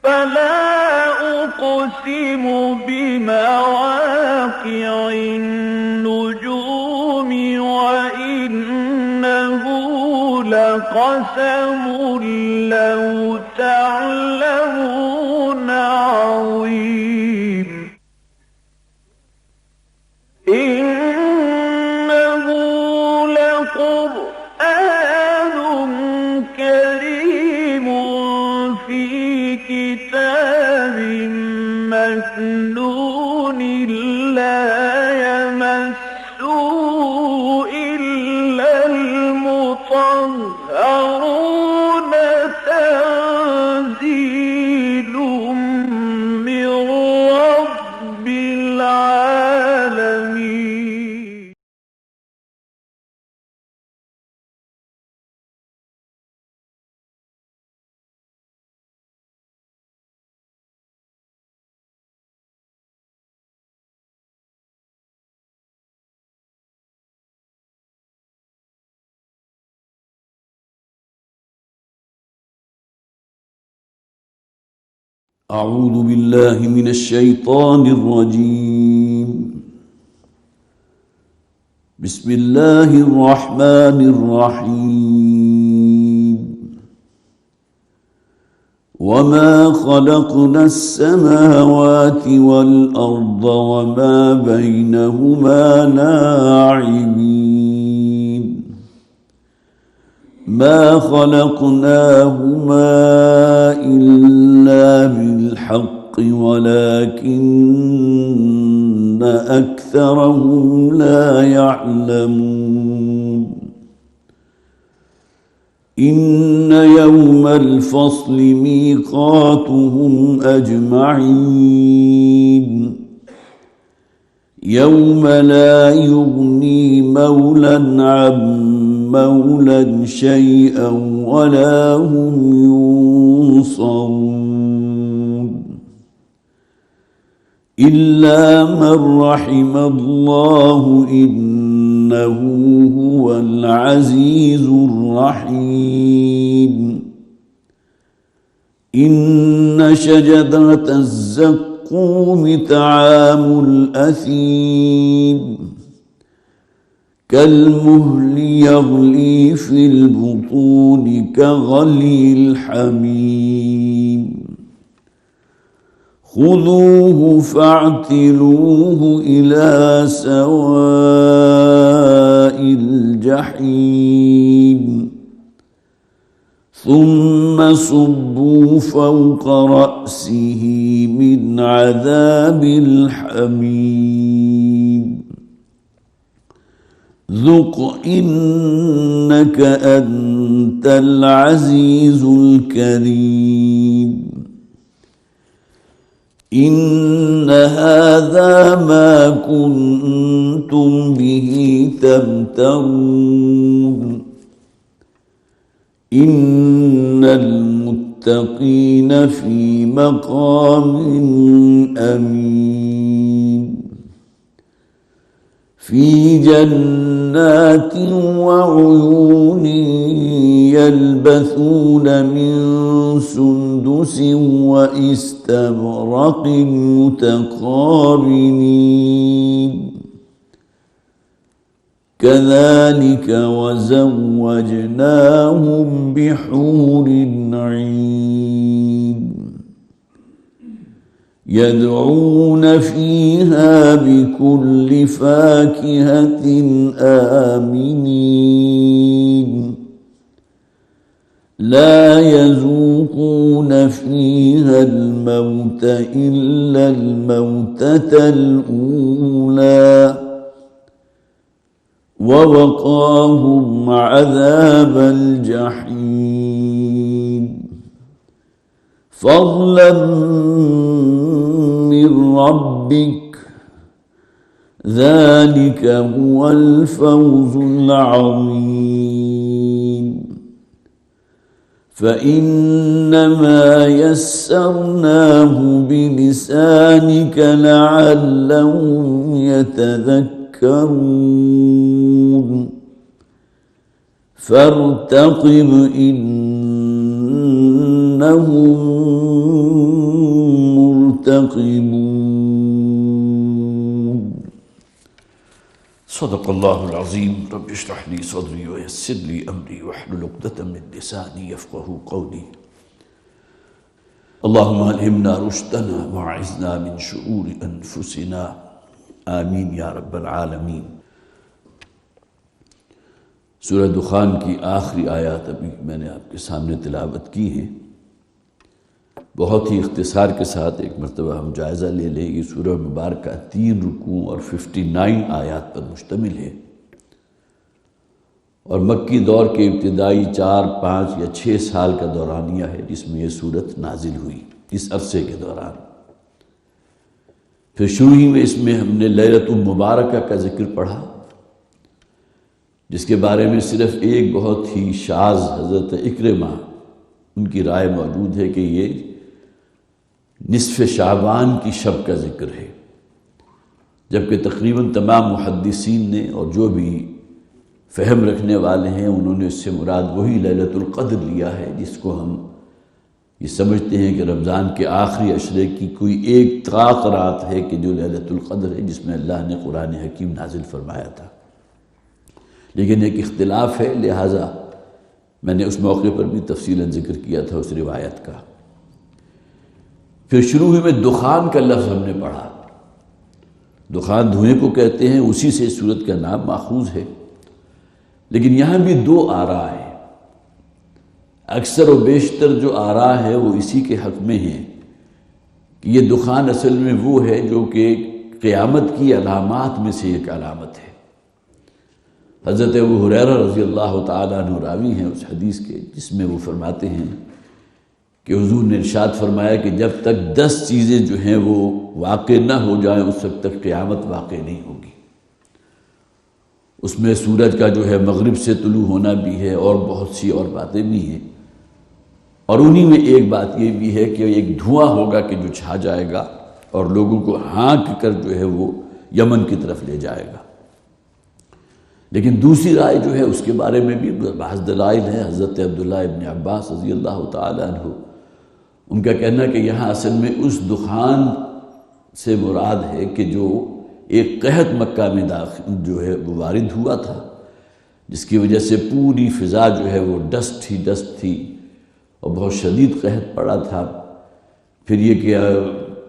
فلا أقسم بمواقع النجوم وإنه لقسم لو تعلمون عظيم إنه لقرآن كريم في كتاب مكنون لا يمسه إلا المطهرون تنزيل من رب العالمين أعوذ بالله من الشيطان الرجيم. بسم الله الرحمن الرحيم. وما خلقنا السماوات والأرض وما بينهما لاعبين ما خلقناهما إلا بالحق ولكن أكثرهم لا يعلمون إن يوم الفصل ميقاتهم أجمعين يوم لا يغني مولى عن مولى شيئا ولا هم ينصرون إلا من رحم الله إنه هو العزيز الرحيم إن شجرة الزقوم طعام الأثيم كالمهل يغلي في البطون كغلي الحميم خذوه فاعتلوه إلى سواء الجحيم ثم صبوا فوق رأسه من عذاب الحميم ذق إنك أنت العزيز الكريم إن هذا ما كنتم به تمترون إن المتقين في مقام أمين في جنات وعيون يلبثون من سندس وإستبرق متقابلين كذلك وزوجناهم بحور عين يدعون فيها بكل فاكهة آمنين لا يذوقون فيها الموت إلا الموتة الأولى ووقاهم عذاب الجحيم فضلا من ربك ذلك هو الفوز العظيم فإنما يسرناه بلسانك لعلهم يتذكرون فارتقب إنهم ينتقمون. صدق الله العظيم. رب اشرح لي صدري ويسر لي أمري واحلل عقدة من لساني يفقهوا قولي. اللهم ألهمنا رشدنا وأعذنا من شرور أنفسنا. آمین یا رب العالمین. سورہ دخان کی آخری آیات ابھی میں نے آپ کے سامنے تلاوت کی ہیں. بہت ہی اختصار کے ساتھ ایک مرتبہ ہم جائزہ لے لیں. یہ سورہ مبارکہ 3 رکوع اور 59 آیات پر مشتمل ہے، اور مکی دور کے ابتدائی 4، 5 یا 6 سال کا دورانیہ ہے جس میں یہ سورت نازل ہوئی. اس عرصے کے دوران پھر شروع ہی میں اس میں ہم نے لیلۃ المبارکہ کا ذکر پڑھا، جس کے بارے میں صرف ایک بہت ہی شاذ حضرت اکرمہ ان کی رائے موجود ہے کہ یہ نصف شعبان کی شب کا ذکر ہے، جبکہ تقریباً تمام محدثین نے اور جو بھی فہم رکھنے والے ہیں انہوں نے اس سے مراد وہی لیلۃ القدر لیا ہے، جس کو ہم یہ سمجھتے ہیں کہ رمضان کے آخری عشرے کی کوئی ایک طاق رات ہے کہ جو لیلۃ القدر ہے، جس میں اللہ نے قرآن حکیم نازل فرمایا تھا. لیکن ایک اختلاف ہے، لہٰذا میں نے اس موقع پر بھی تفصیلاً ذکر کیا تھا اس روایت کا. پھر شروع میں دخان کا لفظ ہم نے پڑھا. دخان دھوئیں کو کہتے ہیں، اسی سے سورت کا نام ماخوذ ہے. لیکن یہاں بھی 2 آراء ہیں. اکثر و بیشتر جو آراء ہے وہ اسی کے حق میں ہیں کہ یہ دخان اصل میں وہ ہے جو کہ قیامت کی علامات میں سے ایک علامت ہے. حضرت ابو ہریرہ رضی اللہ تعالیٰ عنہ راوی ہیں اس حدیث کے، جس میں وہ فرماتے ہیں کہ حضور نے ارشاد فرمایا کہ جب تک 10 چیزیں جو ہیں وہ واقع نہ ہو جائیں اس وقت تک قیامت واقع نہیں ہوگی. اس میں سورج کا جو ہے مغرب سے طلوع ہونا بھی ہے اور بہت سی اور باتیں بھی ہیں، اور انہی میں ایک بات یہ بھی ہے کہ ایک دھواں ہوگا کہ جو چھا جائے گا اور لوگوں کو ہانک کر جو ہے وہ یمن کی طرف لے جائے گا. لیکن دوسری رائے جو ہے اس کے بارے میں بھی بعض دلائل ہیں. حضرت عبداللہ ابن عباس رضی اللہ تعالیٰ عنہ ان کا کہنا کہ یہاں اصل میں اس دخان سے مراد ہے کہ جو ایک قحط مکہ میں جو ہے وہ وارد ہوا تھا، جس کی وجہ سے پوری فضا جو ہے وہ ڈسٹ تھی اور بہت شدید قحط پڑا تھا. پھر یہ کہ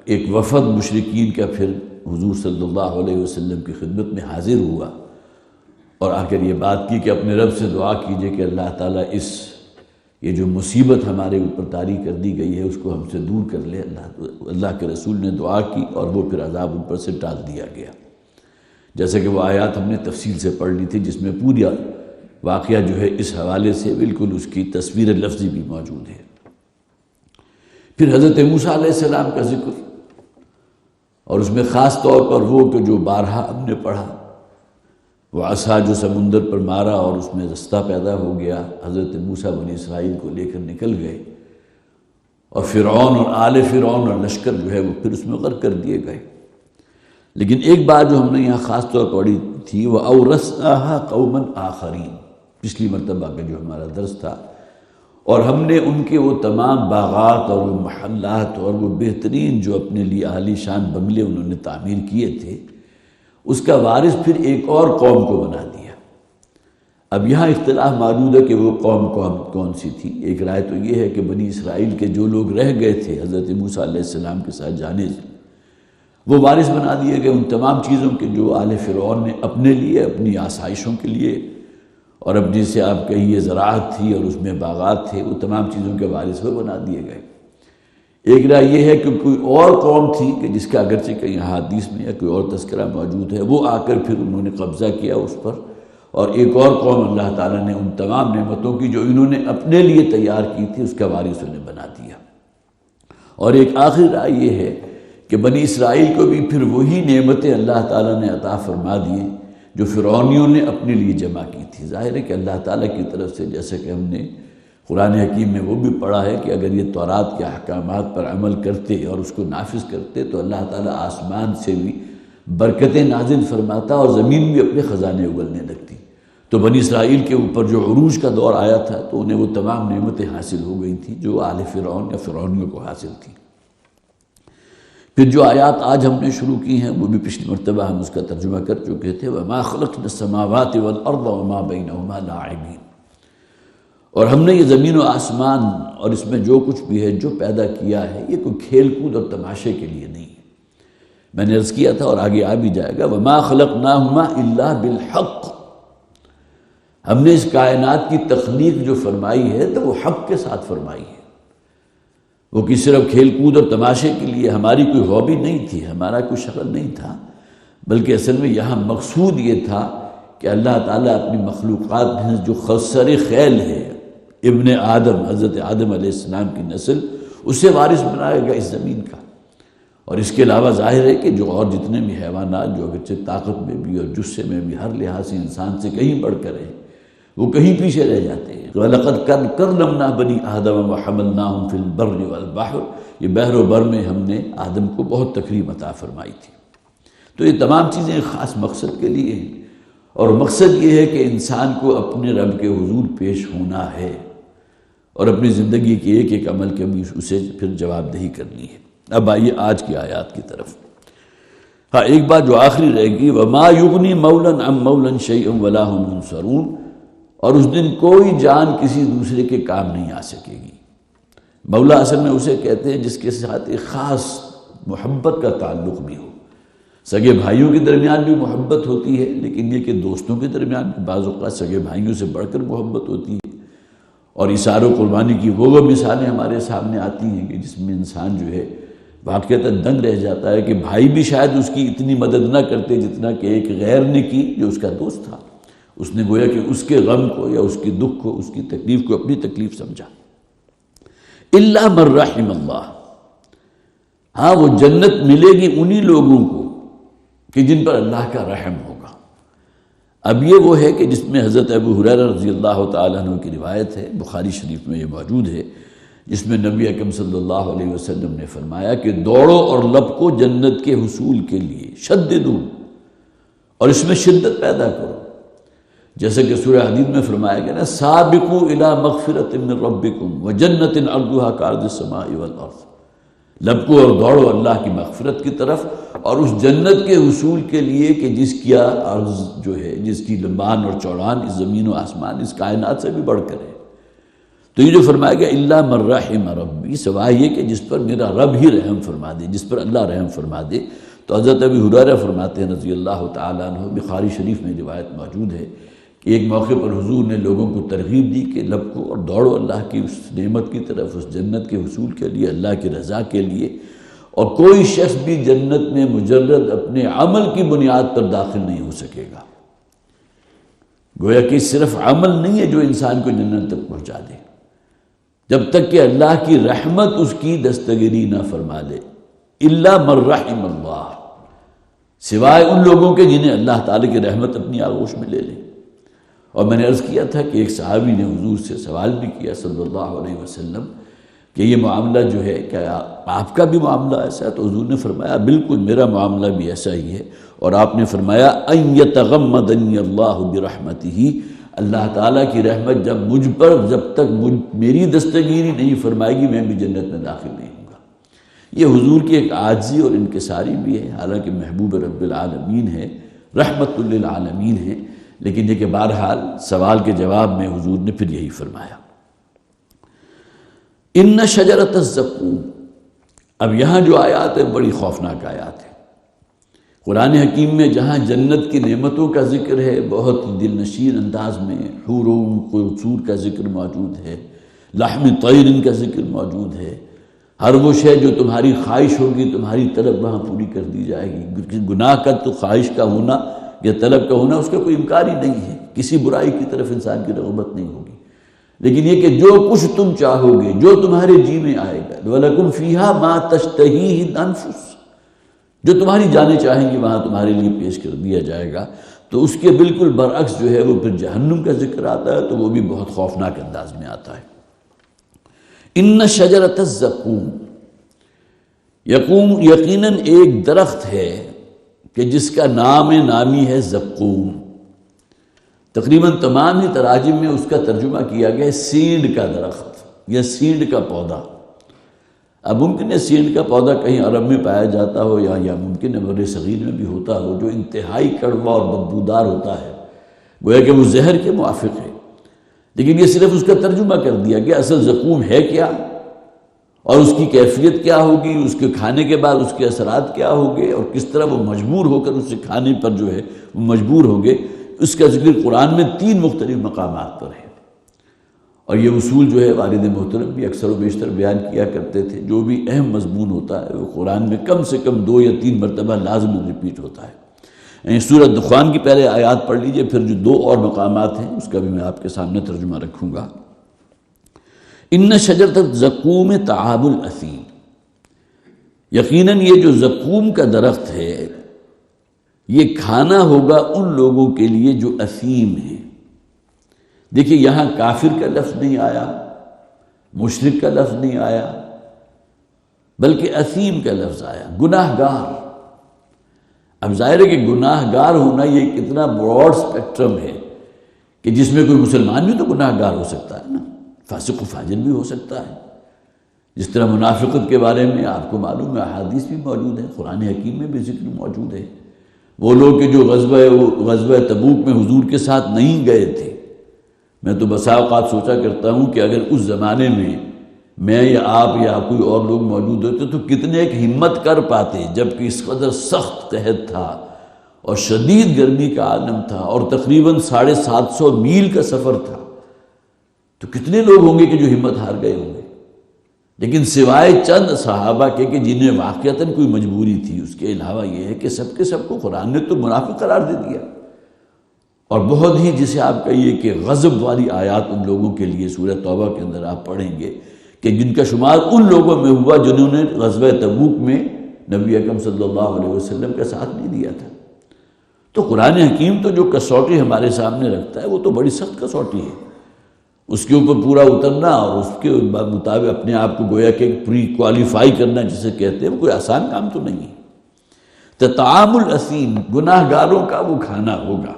ایک وفد مشرکین کا پھر حضور صلی اللہ علیہ وسلم کی خدمت میں حاضر ہوا اور آ کر یہ بات کی کہ اپنے رب سے دعا کیجئے کہ اللہ تعالیٰ یہ جو مصیبت ہمارے اوپر طاری کر دی گئی ہے اس کو ہم سے دور کر لے. اللہ کے رسول نے دعا کی اور وہ پھر عذاب ان پر سے ٹال دیا گیا. جیسا کہ وہ آیات ہم نے تفصیل سے پڑھ لی تھی، جس میں پوری واقعہ جو ہے اس حوالے سے بالکل اس کی تصویر لفظی بھی موجود ہے. پھر حضرت موسیٰ علیہ السلام کا ذکر، اور اس میں خاص طور پر وہ کہ جو بارہا ہم نے پڑھا، وہ عصا جو سمندر پر مارا اور اس میں رستہ پیدا ہو گیا. حضرت موسیٰ بنی اسرائیل کو لے کر نکل گئے اور فرعون اور آل فرعون اور لشکر جو ہے وہ پھر اس میں غرق کر دیے گئے. لیکن ایک بات جو ہم نے یہاں خاص طور پر پڑھی تھی، وَأَوْرَثْنَاهَا قَوْمًا آخَرِينَ، پچھلی مرتبہ کا جو ہمارا درس تھا، اور ہم نے ان کے وہ تمام باغات اور وہ محلات اور وہ بہترین جو اپنے لیے عالی شان بنگلے انہوں نے تعمیر کیے تھے، اس کا وارث پھر ایک اور قوم کو بنا دیا. اب یہاں اختلاف موجود ہے کہ وہ قوم کون سی تھی. ایک رائے تو یہ ہے کہ بنی اسرائیل کے جو لوگ رہ گئے تھے حضرت موسیٰ علیہ السلام کے ساتھ جانے سے، وہ وارث بنا دیے گئے ان تمام چیزوں کے جو آل فرعون نے اپنے لیے، اپنی آسائشوں کے لیے اور اپنی سے آپ کہیے زراعت تھی اور اس میں باغات تھے، وہ تمام چیزوں کے وارث وہ بنا دیے گئے. ایک رائے یہ ہے کہ کوئی اور قوم تھی کہ جس کا اگرچہ کہیں حدیث میں یا کوئی اور تذکرہ موجود ہے، وہ آ کر پھر انہوں نے قبضہ کیا اس پر، اور ایک اور قوم اللہ تعالیٰ نے ان تمام نعمتوں کی جو انہوں نے اپنے لیے تیار کی تھی اس کا وارث انہیں بنا دیا. اور ایک آخری رائے یہ ہے کہ بنی اسرائیل کو بھی پھر وہی نعمتیں اللہ تعالیٰ نے عطا فرما دیے جو فرعونیوں نے اپنے لیے جمع کی تھی. ظاہر ہے کہ اللہ تعالیٰ کی طرف سے، جیسے کہ ہم نے قرآن حکیم میں وہ بھی پڑھا ہے کہ اگر یہ تورات کے احکامات پر عمل کرتے اور اس کو نافذ کرتے تو اللہ تعالیٰ آسمان سے بھی برکتیں نازل فرماتا اور زمین بھی اپنے خزانے اگلنے لگتی. تو بنی اسرائیل کے اوپر جو عروج کا دور آیا تھا تو انہیں وہ تمام نعمتیں حاصل ہو گئی تھیں جو آل فرعون یا فرعونیوں کو حاصل تھیں. پھر جو آیات آج ہم نے شروع کی ہیں وہ بھی پچھلی مرتبہ ہم اس کا ترجمہ کر چکے تھے، وَمَا خَلَقْنَا السَّمَاوَاتِ وَالْأَرْضَ وَمَا بَيْنَهُمَا لَاعِبِينَ، اور ہم نے یہ زمین و آسمان اور اس میں جو کچھ بھی ہے جو پیدا کیا ہے یہ کوئی کھیل کود اور تماشے کے لیے نہیں ہے۔ میں نے عرض کیا تھا اور آگے آ بھی جائے گا، وَمَا خَلَقْنَاهُمَا إِلَّا بِالْحَقِّ، ہم نے اس کائنات کی تخلیق جو فرمائی ہے تو وہ حق کے ساتھ فرمائی ہے، وہ کہ صرف کھیل کود اور تماشے کے لیے ہماری کوئی ہابی نہیں تھی، ہمارا کوئی شغل نہیں تھا، بلکہ اصل میں یہاں مقصود یہ تھا کہ اللہ تعالیٰ اپنی مخلوقات میں جو خسر خیل ہے ابن آدم، حضرت آدم علیہ السلام کی نسل، اسے وارث بنائے گا اس زمین کا۔ اور اس کے علاوہ ظاہر ہے کہ جو اور جتنے بھی حیوانات جو اگرچہ طاقت میں بھی اور جثے میں بھی ہر لحاظ سے انسان سے کہیں بڑھ کر ہیں، وہ کہیں پیچھے رہ جاتے ہیں۔ وَلَقَدْ كَرَّمْنَا بَنِي آدَمَ وَحَمَلْنَاهُمْ فِي الْبَرِّ وَالْبَحْرِ، یہ بحر و بر میں ہم نے آدم کو بہت تکریم عطا فرمائی تھی۔ تو یہ تمام چیزیں ایک خاص مقصد کے لیے ہیں، اور مقصد یہ ہے کہ انسان کو اپنے رب کے حضور پیش ہونا ہے اور اپنی زندگی کے ایک ایک عمل کے بھی اسے پھر جواب دہی کرنی ہے۔ اب آئیے آج کی آیات کی طرف۔ ہاں، ایک بات جو آخری رہے گی، وَمَا يُغْنِي مَوْلًا عَن مَوْلًا شَيْئًا وَلَا هُمْ يُنصَرُونَ، اور اس دن کوئی جان کسی دوسرے کے کام نہیں آ سکے گی۔ مولا اصل میں اسے کہتے ہیں جس کے ساتھ ایک خاص محبت کا تعلق بھی ہو۔ سگے بھائیوں کے درمیان بھی محبت ہوتی ہے، لیکن یہ کہ دوستوں کے درمیان بھی بعض اوقات سگے بھائیوں سے بڑھ کر محبت ہوتی ہے۔ اور اثار و قربانی کی وہ مثالیں ہمارے سامنے آتی ہیں کہ جس میں انسان جو ہے واقعتاً دنگ رہ جاتا ہے کہ بھائی بھی شاید اس کی اتنی مدد نہ کرتے جتنا کہ ایک غیر نے کی جو اس کا دوست تھا۔ اس نے گویا کہ اس کے غم کو یا اس کے دکھ کو، اس کی تکلیف کو اپنی تکلیف سمجھا۔ الا من رحم اللہ، ہاں وہ جنت ملے گی انہی لوگوں کو کہ جن پر اللہ کا رحم ہوگا۔ اب یہ وہ ہے کہ جس میں حضرت ابو ہریرہ رضی اللہ تعالیٰ عنہ کی روایت ہے، بخاری شریف میں یہ موجود ہے، جس میں نبی اکرم صلی اللہ علیہ وسلم نے فرمایا کہ دوڑو اور لپکو جنت کے حصول کے لیے، شددو، اور اس میں شدت پیدا کرو، جیسے کہ سورہ حدید میں فرمایا گیا نا، سابقوا الی مغفرۃ من ربکم وجنۃ عرضھا کعرض السماء والارض، لپکو اور دوڑو اللہ کی مغفرت کی طرف اور اس جنت کے حصول کے لیے کہ جس کا عرض جو ہے، جس کی لمبان اور چوڑان اس زمین و آسمان، اس کائنات سے بھی بڑھ کر ہے۔ تو یہ جو فرمایا گیا الا من رحم ربی، سوائے یہ کہ جس پر میرا رب ہی رحم فرما دے، جس پر اللہ رحم فرما دے۔ تو حضرت ابو ہریرہ فرماتے ہیں رضی اللہ تعالیٰ عنہ، بخاری شریف میں روایت موجود ہے کہ ایک موقع پر حضور نے لوگوں کو ترغیب دی کہ لپکو اور دوڑو اللہ کی اس نعمت کی طرف، اس جنت کے حصول کے لیے، اللہ کی رضا کے لیے، اور کوئی شخص بھی جنت میں مجرد اپنے عمل کی بنیاد پر داخل نہیں ہو سکے گا۔ گویا کہ صرف عمل نہیں ہے جو انسان کو جنت تک پہنچا دے، جب تک کہ اللہ کی رحمت اس کی دستگیری نہ فرما لے۔ الا من رحم اللہ، سوائے ان لوگوں کے جنہیں اللہ تعالیٰ کی رحمت اپنی آغوش میں لے لے۔ اور میں نے عرض کیا تھا کہ ایک صحابی نے حضور سے سوال بھی کیا صلی اللہ علیہ وسلم کہ یہ معاملہ جو ہے کیا آپ کا بھی معاملہ ایسا ہے؟ تو حضور نے فرمایا بالکل میرا معاملہ بھی ایسا ہی ہے، اور آپ نے فرمایا ان یتغمدنی اللہ برحمتہ، اللہ تعالیٰ کی رحمت جب تک میری دستگیری نہیں فرمائے گی میں بھی جنت میں داخل نہیں ہوں گا۔ یہ حضور کی ایک عاجزی اور انکساری بھی ہے، حالانکہ محبوب رب العالمین ہے، رحمت للعالمین ہے، لیکن یہ کہ بہرحال سوال کے جواب میں حضور نے پھر یہی فرمایا۔ ان شجرۃ الزقوم، اب یہاں جو آیات ہے بڑی خوفناک آیات ہے۔ قرآن حکیم میں جہاں جنت کی نعمتوں کا ذکر ہے بہت دل نشین انداز میں، حور و قصور کا ذکر موجود ہے، لحم طیر کا ذکر موجود ہے، ہر وہ شے جو تمہاری خواہش ہوگی تمہاری طلب وہاں پوری کر دی جائے گی۔ گناہ کا تو خواہش کا ہونا یا طلب کا ہونا اس کا کوئی امکان ہی نہیں ہے، کسی برائی کی طرف انسان کی رغبت نہیں ہوگی، لیکن یہ کہ جو کچھ تم چاہو گے، جو تمہارے جی میں آئے گا، وَلَكُمْ فِيهَا مَا تَشْتَهِيهِ الْأَنفُسُ، جو تمہاری جانیں چاہیں گی وہاں تمہارے لیے پیش کر دیا جائے گا۔ تو اس کے بالکل برعکس جو ہے وہ پھر جہنم کا ذکر آتا ہے، تو وہ بھی بہت خوفناک انداز میں آتا ہے۔ ان شجرۃ الزقوم، یقیناً ایک درخت ہے کہ جس کا نام نامی ہے زقوم۔ تقریباً تمام ہی تراجم میں اس کا ترجمہ کیا گیا ہے سینڈ کا درخت یا سینڈ کا پودا۔ اب ممکن ہے سینڈ کا پودا کہیں عرب میں پایا جاتا ہو یا ممکن ہے بر صغیر میں بھی ہوتا ہو، جو انتہائی کڑوا اور بدبودار ہوتا ہے، گویا کہ وہ زہر کے موافق ہے، لیکن یہ صرف اس کا ترجمہ کر دیا کہ اصل زقوم ہے کیا اور اس کی کیفیت کیا ہوگی، اس کے کھانے کے بعد اس کے اثرات کیا ہوں گے اور کس طرح وہ مجبور ہو کر اسے کھانے پر جو ہے وہ مجبور ہوں گے، اس کا ذکر قرآن میں 3 مختلف مقامات پر ہے۔ اور یہ اصول جو ہے والد محترم بھی اکثر و بیشتر بیان کیا کرتے تھے، جو بھی اہم مضمون ہوتا ہے وہ قرآن میں کم سے کم 2 یا 3 مرتبہ لازم ریپیٹ ہوتا ہے۔ سورۃ دخان کی پہلے آیات پڑھ لیجئے، پھر جو 2 اور مقامات ہیں اس کا بھی میں آپ کے سامنے ترجمہ رکھوں گا۔ ان شجرۃ الزقوم طعام الاثیم، یقیناً یہ جو زقوم کا درخت ہے یہ کھانا ہوگا ان لوگوں کے لیے جو اثیم ہیں۔ دیکھیے یہاں کافر کا لفظ نہیں آیا، مشرک کا لفظ نہیں آیا، بلکہ اثیم کا لفظ آیا، گناہ گار۔ اب ظاہر ہے کہ گناہ گار ہونا یہ ایک اتنا براڈ سپیکٹرم ہے کہ جس میں کوئی مسلمان بھی تو گناہ گار ہو سکتا ہے نا، فاسق و فاجر بھی ہو سکتا ہے۔ جس طرح منافقت کے بارے میں آپ کو معلوم ہے احادیث بھی موجود ہیں، قرآن حکیم میں بھی ذکر موجود ہے۔ وہ لوگ کہ جو غزوہ تبوک میں حضور کے ساتھ نہیں گئے تھے، میں تو بسا اوقات سوچا کرتا ہوں کہ اگر اس زمانے میں یا آپ یا کوئی اور لوگ موجود ہوتے تو کتنے ایک ہمت کر پاتے، جبکہ اس قدر سخت قحط تھا اور شدید گرمی کا عالم تھا اور تقریباً 750 میل کا سفر تھا، تو کتنے لوگ ہوں گے کہ جو ہمت ہار گئے ہوں گے۔ لیکن سوائے چند صحابہ کے کہ جنہیں واقعتاً کوئی مجبوری تھی، اس کے علاوہ یہ ہے کہ سب کے سب کو قرآن نے تو منافق قرار دے دیا۔ اور بہت ہی جسے آپ کہیے کہ غضب والی آیات ان لوگوں کے لیے سورہ توبہ کے اندر آپ پڑھیں گے کہ جن کا شمار ان لوگوں میں ہوا جنہوں نے غزوہ تبوک میں نبی اکرم صلی اللہ علیہ وسلم کا ساتھ نہیں دیا تھا۔ تو قرآن حکیم تو جو کسوٹی ہمارے سامنے رکھتا ہے وہ تو بڑی سخت کسوٹی ہے، اس کے اوپر پورا اترنا اور اس کے مطابق اپنے آپ کو گویا کہ پری کوالیفائی کرنا جسے کہتے ہیں، وہ کوئی آسان کام تو نہیں ہے۔ تو طعام الاثیم، گناہ گاروں کا وہ کھانا ہوگا۔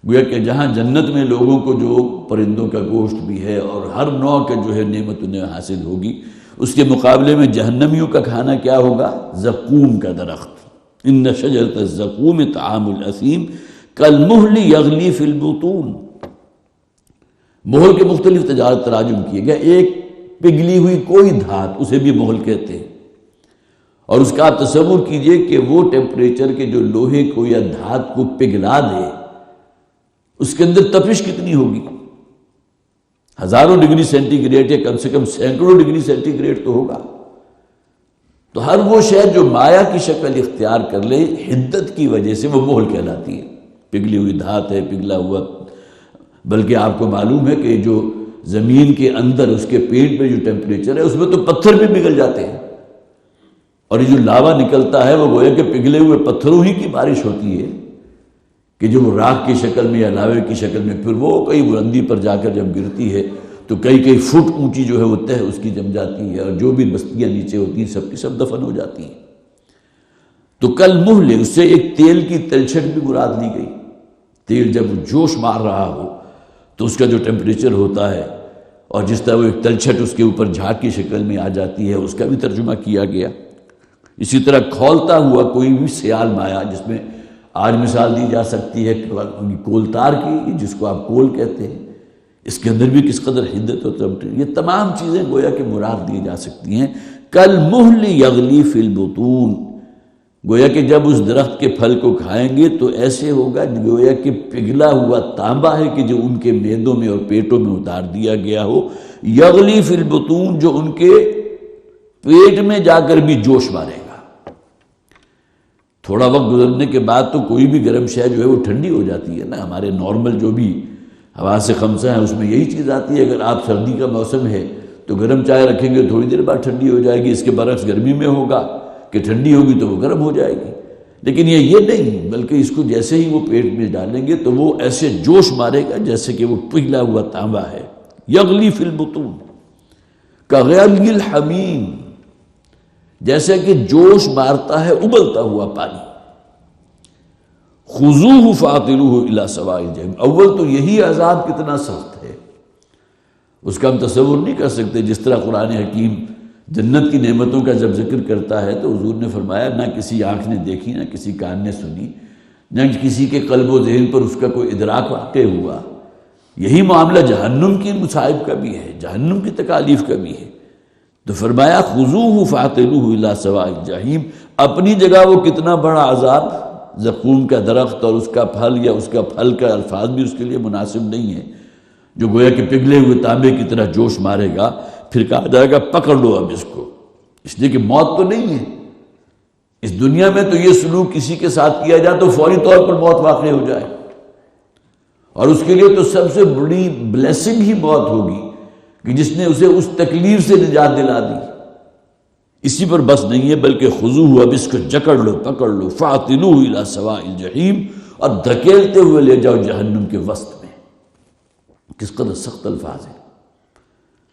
گویا کہ جہاں جنت میں لوگوں کو جو پرندوں کا گوشت بھی ہے اور ہر نوع کے جو ہے نعمت انہیں حاصل ہوگی، اس کے مقابلے میں جہنمیوں کا کھانا کیا ہوگا؟ زقوم کا درخت۔ ان شجرۃ الزقوم طعام الاثیم کالمہل یغلی فی البطون۔ مہل کے مختلف تراجم کیے گئے، ایک پگھلی ہوئی کوئی دھات، اسے بھی مہل کہتے ہیں، اور اس کا آپ تصور کیجئے کہ وہ ٹیمپریچر کے جو لوہے کو یا دھات کو پگھلا دے، اس کے اندر تپش کتنی ہوگی؟ ہزاروں ڈگری سینٹی گریڈ یا کم سے کم سینکڑوں ڈگری سینٹی گریڈ تو ہوگا۔ تو ہر وہ شے جو مایع کی شکل اختیار کر لے حدت کی وجہ سے وہ مہل کہلاتی ہے۔ پگھلی ہوئی دھات ہے، پگھلا ہوا، بلکہ آپ کو معلوم ہے کہ جو زمین کے اندر اس کے پیٹ میں جو ٹیمپریچر ہے اس میں تو پتھر بھی پگھل جاتے ہیں، اور یہ جو لاوا نکلتا ہے وہ گویا کہ پگھلے ہوئے پتھروں ہی کی بارش ہوتی ہے کہ جو وہ راکھ کی شکل میں یا لاوے کی شکل میں پھر وہ کئی بلندی پر جا کر جب گرتی ہے تو کئی فٹ اونچی جو ہے وہ تہ اس کی جم جاتی ہے، اور جو بھی بستیاں نیچے ہوتی ہیں سب کی سب دفن ہو جاتی ہیں۔ تو کل مہل، اس سے ایک تیل کی تلچھٹ بھی مراد لی گئی۔ تیل جب جوش مار رہا ہو تو اس کا جو ٹیمپریچر ہوتا ہے اور جس طرح وہ ایک تلچھٹ اس کے اوپر جھاگ کی شکل میں آ جاتی ہے، اس کا بھی ترجمہ کیا گیا۔ اسی طرح کھولتا ہوا کوئی بھی سیال مایع، جس میں آج مثال دی جا سکتی ہے کولتار کی، جس کو آپ کول کہتے ہیں، اس کے اندر بھی کس قدر حدت و تمٹر، یہ تمام چیزیں گویا کہ مراد دی جا سکتی ہیں۔ کل مہل یغلی فی البطون، گویا کہ جب اس درخت کے پھل کو کھائیں گے تو ایسے ہوگا گویا کہ پگھلا ہوا تانبا ہے کہ جو ان کے معدوں میں اور پیٹوں میں اتار دیا گیا ہو، یغلی فی البطون، جو ان کے پیٹ میں جا کر بھی جوش مارے گا۔ تھوڑا وقت گزرنے کے بعد تو کوئی بھی گرم شے جو ہے وہ ٹھنڈی ہو جاتی ہے نا، ہمارے نارمل جو بھی حواس خمسہ ہیں اس میں یہی چیز آتی ہے۔ اگر آپ سردی کا موسم ہے تو گرم چائے رکھیں گے تھوڑی دیر بعد ٹھنڈی ہو جائے گی، اس کے برعکس گرمی میں ہوگا کہ ٹھنڈی ہوگی تو وہ گرم ہو جائے گی، لیکن یہ نہیں، بلکہ اس کو جیسے ہی وہ پیٹ میں ڈالیں گے تو وہ ایسے جوش مارے گا جیسے کہ وہ پگھلا ہوا تانبا ہے۔ یغلی فی البطون کغلی الحمیم، جیسے کہ جوش مارتا ہے ابلتا ہوا پانی۔ خذوہ فاعتلوہ الی سواء الجحیم، اول تو یہی عذاب کتنا سخت ہے اس کا ہم تصور نہیں کر سکتے۔ جس طرح قرآن حکیم جنت کی نعمتوں کا جب ذکر کرتا ہے تو حضور نے فرمایا نہ کسی آنکھ نے دیکھی، نہ کسی کان نے سنی، نہ کسی کے قلب و ذہن پر اس کا کوئی ادراک واقع ہوا۔ یہی معاملہ جہنم کی مصائب کا بھی ہے، جہنم کی تکالیف کا بھی ہے۔ تو فرمایا خذوہ فاعتلوہ الی سواء الجحیم، اپنی جگہ وہ کتنا بڑا عذاب، زقوم کا درخت اور اس کا پھل یا اس کا پھل کا الفاظ بھی اس کے لیے مناسب نہیں ہے، جو گویا کہ پگھلے ہوئے تانبے کی طرح جوش مارے گا۔ پھر کہا جائے گا پکڑ لو اب اس کو، اس لیے کہ موت تو نہیں ہے۔ اس دنیا میں تو یہ سلوک کسی کے ساتھ کیا جائے تو فوری طور پر موت واقع ہو جائے، اور اس کے لیے تو سب سے بڑی بلیسنگ ہی موت ہوگی کہ جس نے اسے اس تکلیف سے نجات دلا دی۔ اسی پر بس نہیں ہے بلکہ خذوہ، اب اس کو جکڑ لو، پکڑ لو، فاعتلوہ الی سواء الجحیم، اور دھکیلتے ہوئے لے جاؤ جہنم کے وسط میں۔ کس قدر سخت الفاظ ہیں،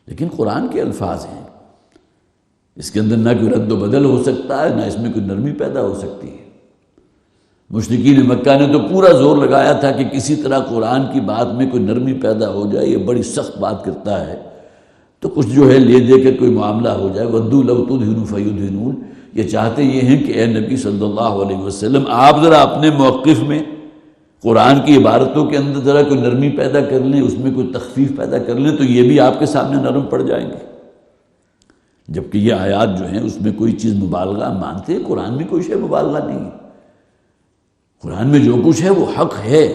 لیکن قرآن کے الفاظ ہیں، اس کے اندر نہ کوئی رد و بدل ہو سکتا ہے، نہ اس میں کوئی نرمی پیدا ہو سکتی ہے۔ مشرکین مکہ نے تو پورا زور لگایا تھا کہ کسی طرح قرآن کی بات میں کوئی نرمی پیدا ہو جائے، یہ بڑی سخت بات کرتا ہے، تو کچھ جو ہے لے دے کر کوئی معاملہ ہو جائے۔ وَدُّوا لَوْ تُدْهِنُ فَيُدْهِنُونَ، یہ چاہتے یہ ہیں کہ اے نبی صلی اللہ علیہ وسلم آپ ذرا اپنے موقف میں قرآن کی عبارتوں کے اندر ذرا کوئی نرمی پیدا کر لیں، اس میں کوئی تخفیف پیدا کر لیں، تو یہ بھی آپ کے سامنے نرم پڑ جائیں گے۔ جبکہ یہ آیات جو ہیں اس میں کوئی چیز مبالغہ مانتے ہیں، قرآن میں کوئی شے مبالغہ نہیں ہے، قرآن میں جو کچھ ہے وہ حق ہے۔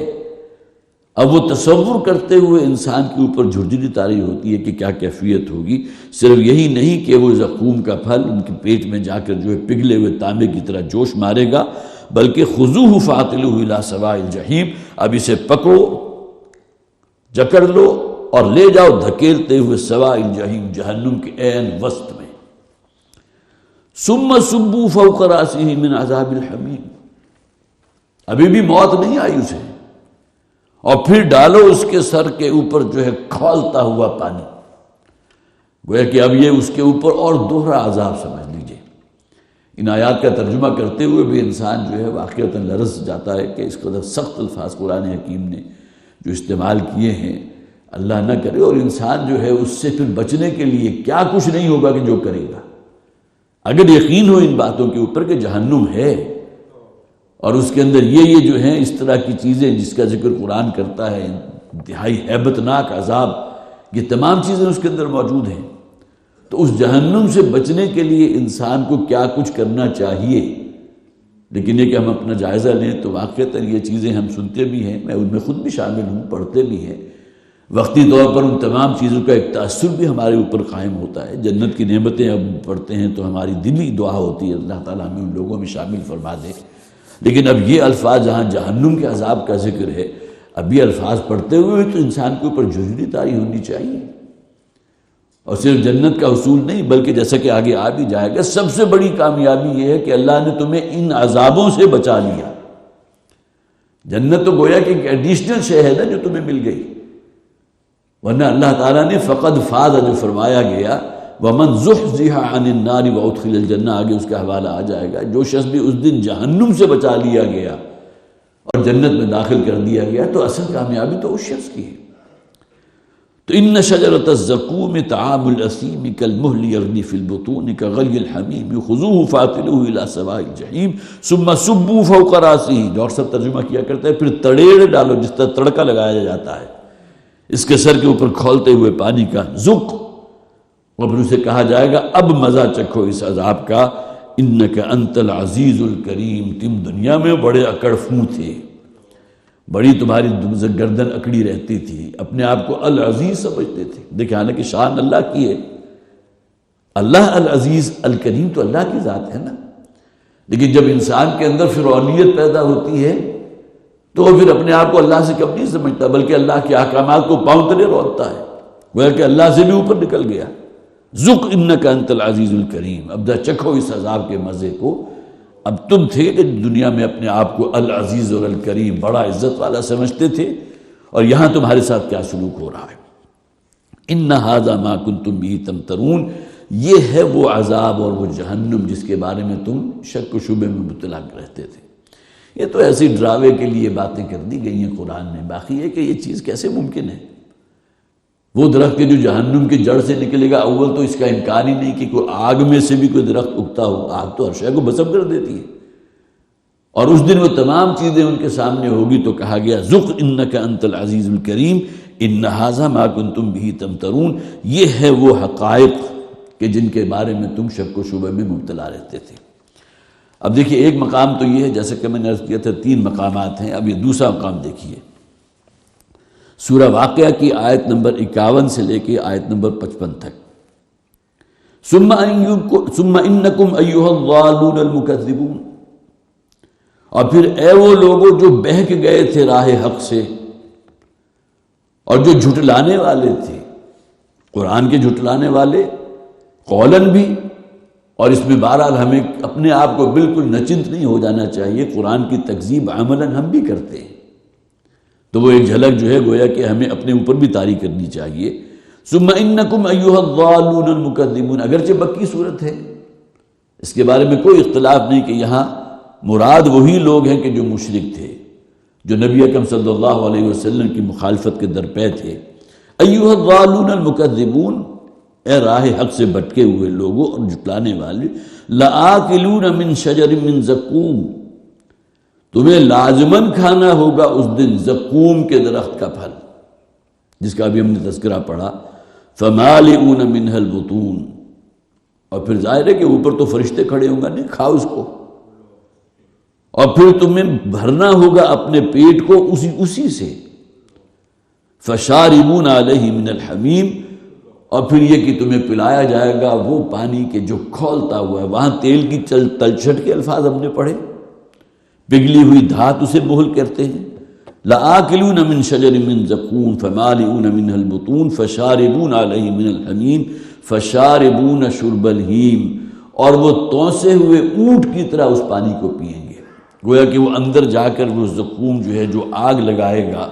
اب وہ تصور کرتے ہوئے انسان کے اوپر جھرجھری طاری ہوتی ہے کہ کیا کیفیت ہوگی۔ صرف یہی نہیں کہ وہ زقوم کا پھل ان کے پیٹ میں جا کر جو ہے پگھلے ہوئے تانبے کی طرح جوش مارے گا، بلکہ خذوہ فاعتلوہ الی سواء الجحیم، اب اسے پکڑو، جکڑ لو اور لے جاؤ دھکیلتے ہوئے سواء الجحیم، جہنم کے عین وسط میں۔ ثم صبوا فوق راسہ من عذاب الحمیم، ابھی بھی موت نہیں آئی اسے، اور پھر ڈالو اس کے سر کے اوپر جو ہے کھولتا ہوا پانی۔ گویا کہ اب یہ اس کے اوپر اور دوہرا عذاب سمجھ لیجئے۔ ان آیات کا ترجمہ کرتے ہوئے بھی انسان جو ہے واقعتاً لرز جاتا ہے کہ اس قدر سخت الفاظ قرآن حکیم نے جو استعمال کیے ہیں، اللہ نہ کرے اور انسان جو ہے اس سے پھر بچنے کے لیے کیا کچھ نہیں ہوگا کہ جو کرے گا۔ اگر یقین ہو ان باتوں کے اوپر کہ جہنم ہے اور اس کے اندر یہ جو ہیں اس طرح کی چیزیں جس کا ذکر قرآن کرتا ہے، انتہائی ہیبت ناک عذاب، یہ تمام چیزیں اس کے اندر موجود ہیں، تو اس جہنم سے بچنے کے لیے انسان کو کیا کچھ کرنا چاہیے۔ لیکن یہ کہ ہم اپنا جائزہ لیں تو واقعتاً یہ چیزیں ہم سنتے بھی ہیں، میں ان میں خود بھی شامل ہوں، پڑھتے بھی ہیں، وقتی طور پر ان تمام چیزوں کا ایک تأثر بھی ہمارے اوپر قائم ہوتا ہے۔ جنت کی نعمتیں اب پڑھتے ہیں تو ہماری دلی دعا ہوتی ہے اللہ تعالیٰ ہمیں ان لوگوں میں شامل فرما دے۔ لیکن اب یہ الفاظ جہاں جہنم کے عذاب کا ذکر ہے، اب یہ الفاظ پڑھتے ہوئے تو انسان کے اوپر جھرجھری طاری ہونی چاہیے۔ اور صرف جنت کا حصول نہیں بلکہ جیسا کہ آگے آ بھی جائے گا، سب سے بڑی کامیابی یہ ہے کہ اللہ نے تمہیں ان عذابوں سے بچا لیا۔ جنت تو گویا کہ ایک ایڈیشنل شے ہے نا جو تمہیں مل گئی، ورنہ اللہ تعالیٰ نے فقد فاز جو فرمایا گیا، وَمَنْ زُحْزِحَ عَنِ النَّارِ وَأُدْخِلَ الْجَنَّةَ، آگے اس کا حوالہ آ جائے گا، جو شخص بھی اس دن جہنم سے بچا لیا گیا اور جنت میں داخل کر دیا گیا تو اصل کامیابی تو اس شخص کی ہے۔ تو ان شجرۃ الزقوم طعام الاثیم کالمہل یغلی فی البطون کغلی الحمیم خذوہ فاعتلوہ الی سواء الجحیم ثم صبوا فوق راسہ، جو اکثر ترجمہ کیا کرتا ہے پھر تڑیڑ ڈالو، جس طرح تڑکا لگایا جاتا ہے اس کے سر کے اوپر کھولتے ہوئے پانی کا، ذق، اور پھر اسے کہا جائے گا اب مزہ چکھو اس عذاب کا، انک انت العزیز الکریم، تم دنیا میں بڑے اکڑ فوں تھے، بڑی تمہاری گردن اکڑی رہتی تھی، اپنے آپ کو العزیز سمجھتے تھے۔ دیکھیں حالانکہ شان اللہ کی ہے، اللہ العزیز الکریم تو اللہ کی ذات ہے نا، لیکن جب انسان کے اندر فرعونیت پیدا ہوتی ہے تو وہ پھر اپنے آپ کو اللہ سے کم نہیں سمجھتا بلکہ اللہ کے احکامات کو پاؤں تلے روکتا ہے، گویا کہ اللہ سے بھی اوپر نکل گیا۔ ذُقْ إِنَّكَ أَنْتَ الْعَزِيزُ الْكَرِيمُ، اب چکھو اس عذاب کے مزے کو۔ اب تم تھے کہ دنیا میں اپنے آپ کو العزیز اور الکریم، بڑا عزت والا سمجھتے تھے، اور یہاں تمہارے ساتھ کیا سلوک ہو رہا ہے۔ إِنَّ هَذَا مَا كُنْتُمْ بِهِ تَمْتَرُونَ، یہ ہے وہ عذاب اور وہ جہنم جس کے بارے میں تم شک و شبے میں مبتلا رہتے تھے۔ یہ تو ایسی ڈراوے کے لیے باتیں کر دی گئی ہیں قرآن نے، باقی ہے کہ یہ چیز کیسے ممکن ہے۔ وہ درخت کے جو جہنم کی جڑ سے نکلے گا، اول تو اس کا امکان ہی نہیں کہ کوئی آگ میں سے بھی کوئی درخت اگتا ہو، آگ تو ہر شے کو بسم کر دیتی ہے، اور اس دن وہ تمام چیزیں ان کے سامنے ہوگی تو کہا گیا ذق انک انت العزیز الکریم ان ھذا ما کنتم بہ تمترون، یہ ہے وہ حقائق کہ جن کے بارے میں تم شک و شبہ میں مبتلا رہتے تھے۔ اب دیکھیے ایک مقام تو یہ ہے، جیسے کہ میں نے عرض کیا تھا 3 مقامات ہیں، اب یہ دوسرا مقام دیکھیے، سورہ واقعہ کی آیت نمبر 51 سے لے کے آیت نمبر 55 تک۔ ثم انکم ایھا الضالون المکذبون، اور پھر اے وہ لوگوں جو بہک گئے تھے راہ حق سے اور جو جھٹلانے والے تھے، قرآن کے جھٹلانے والے قولاً بھی، اور اس میں بہرحال ہمیں اپنے آپ کو بالکل نچنت نہیں ہو جانا چاہیے، قرآن کی تکذیب عملاً ہم بھی کرتے ہیں، تو وہ ایک جھلک جو ہے گویا کہ ہمیں اپنے اوپر بھی طاری کرنی چاہیے۔ ثم انکم ایھا الضالون المکذبون، اگرچہ مکی صورت ہے، اس کے بارے میں کوئی اختلاف نہیں کہ یہاں مراد وہی لوگ ہیں کہ جو مشرک تھے، جو نبی اکرم صلی اللہ علیہ وسلم کی مخالفت کے درپے تھے۔ ایھا الضالون المکذبون، اے راہ حق سے بھٹکے ہوئے لوگوں اور جھٹلانے والے، لآکلون من شجر من زقوم، تمہیں لازماً کھانا ہوگا اس دن زقوم کے درخت کا پھل، جس کا ابھی ہم نے تذکرہ پڑھا، فمالئون منہ البطون، اور پھر ظاہر ہے کہ اوپر تو فرشتے کھڑے ہوں گے، نہیں کھاؤ اس کو، اور پھر تمہیں بھرنا ہوگا اپنے پیٹ کو اسی سے، فشاربون علیہ من الحمیم، اور پھر یہ کہ تمہیں پلایا جائے گا وہ پانی کے جو کھولتا ہوا ہے، وہاں تیل کی تلچھٹ کے الفاظ ہم نے پڑھے، پگھلی ہوئی دھات اسے بہل کرتے ہیں، لآکلون من شجر من زقوم فمالئون منہ البطون فشاربون علیہ من الحمیم فشاربون شرب الہیم، اور وہ تونسے ہوئے اونٹ کی طرح اس پانی کو پیئیں گے، گویا کہ وہ اندر جا کر وہ زقوم جو ہے جو آگ لگائے گا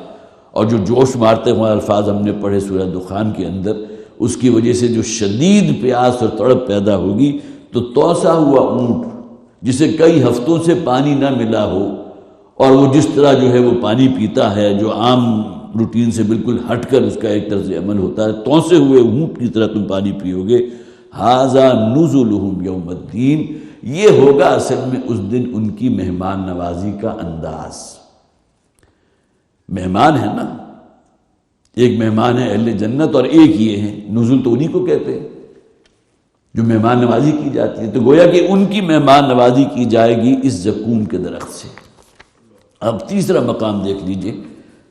اور جو جوش مارتے ہوئے الفاظ ہم نے پڑھے سورہ دخان کے اندر، اس کی وجہ سے جو شدید پیاس اور تڑپ پیدا ہوگی، تو توسا ہوا اونٹ جسے کئی ہفتوں سے پانی نہ ملا ہو، اور وہ جس طرح جو ہے وہ پانی پیتا ہے جو عام روٹین سے بالکل ہٹ کر اس کا ایک طرز عمل ہوتا ہے، توسے ہوئے اونٹ کی طرح تم پانی پیو گے، ھذا نزلھم یوم الدین، یہ ہوگا اصل میں اس دن ان کی مہمان نوازی کا انداز۔ مہمان ہے نا، ایک مہمان ہے اہل جنت اور ایک یہ ہے، نزول تو انہی کو کہتے ہیں جو مہمان نوازی کی جاتی ہے، تو گویا کہ ان کی مہمان نوازی کی جائے گی اس زقوم کے درخت سے۔ اب تیسرا مقام دیکھ لیجئے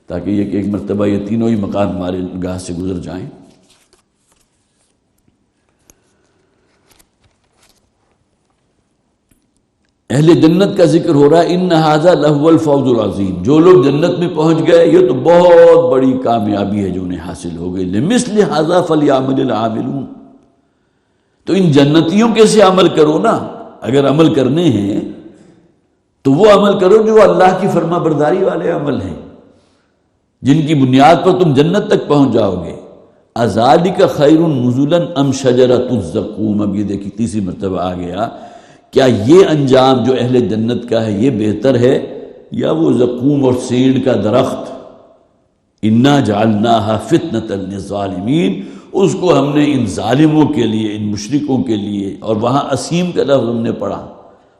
تاکہ یہ کہ ایک مرتبہ یہ تینوں ہی مقام ہمارے نگاہ سے گزر جائیں۔ اہل جنت کا ذکر ہو رہا ہے، ان ھذا لہو الفوز العظیم، جو لوگ جنت میں پہنچ گئے یہ تو بہت بڑی کامیابی ہے جو انہیں حاصل ہو گئی، لمثل ھذا فلیعمل العاملون، تو ان جنتیوں کے سے عمل کرو نا، اگر عمل کرنے ہیں تو وہ عمل کرو جو اللہ کی فرما برداری والے عمل ہیں، جن کی بنیاد پر تم جنت تک پہنچ جاؤ گے۔ اذالک خیر نزلا ام شجرۃ الزقوم، اب یہ دیکھیے تیسری مرتبہ آ گیا، کیا یہ انجام جو اہل جنت کا ہے یہ بہتر ہے یا وہ زقوم اور سینڈ کا درخت؟ انا جعلناھا فتنۃ للظالمین، اس کو ہم نے ان ظالموں کے لیے، ان مشرکوں کے لیے، اور وہاں اسیم کا لفظ ہم نے پڑھا،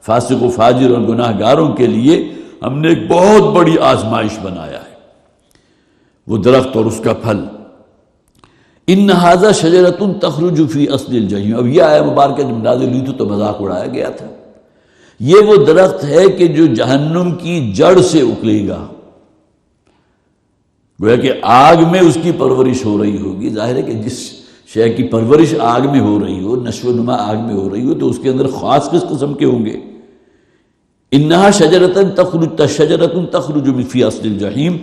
فاسق و فاجر اور گناہ گاروں کے لیے ہم نے ایک بہت بڑی آزمائش بنایا ہے، وہ درخت اور اس کا پھل۔ ان ھذا شجرۃ تخرج فی اصل الجحیم، اب یہ آیہ مبارکہ جب نازل ہوئی تو مذاق اڑایا گیا تھا، یہ وہ درخت ہے کہ جو جہنم کی جڑ سے اکھلے گا، گویا کہ آگ میں اس کی پرورش ہو رہی ہوگی، ظاہر ہے کہ جس شے کی پرورش آگ میں ہو رہی ہو، نشو و نما آگ میں ہو رہی ہو، تو اس کے اندر خاص کس قسم کے ہوں گے۔ انہا شجرۃ تخرج فی اصل الجحیم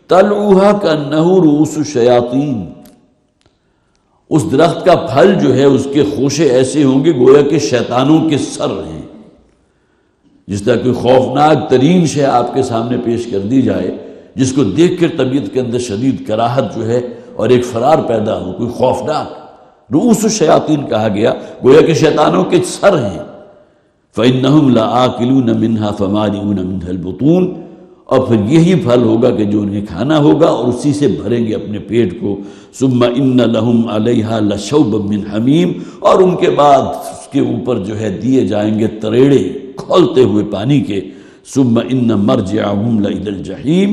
طلعها کأنہ رؤوس الشیاطین، اس درخت کا پھل جو ہے اس کے خوشے ایسے ہوں گے گویا کہ شیطانوں کے سر ہیں، جس طرح کوئی خوفناک ترین شے آپ کے سامنے پیش کر دی جائے جس کو دیکھ کر طبیعت کے اندر شدید کراہت جو ہے اور ایک فرار پیدا ہو، کوئی خوفناک، رؤوس الشیاطین کہا گیا، گویا کہ شیطانوں کے سر ہیں۔ فإنہم لآکلون منہا فمالئون منہ البطون، اور پھر یہی پھل ہوگا کہ جو انہیں کھانا ہوگا اور اسی سے بھریں گے اپنے پیٹ کو. ثم ان لہم علیہا لشوبا من حمیم، اور ان کے بعد اس کے اوپر جو ہے دیے جائیں گے تریڑے کھولتے ہوئے پانی کے. ثم ان مرجعہم لإلی الجحیم،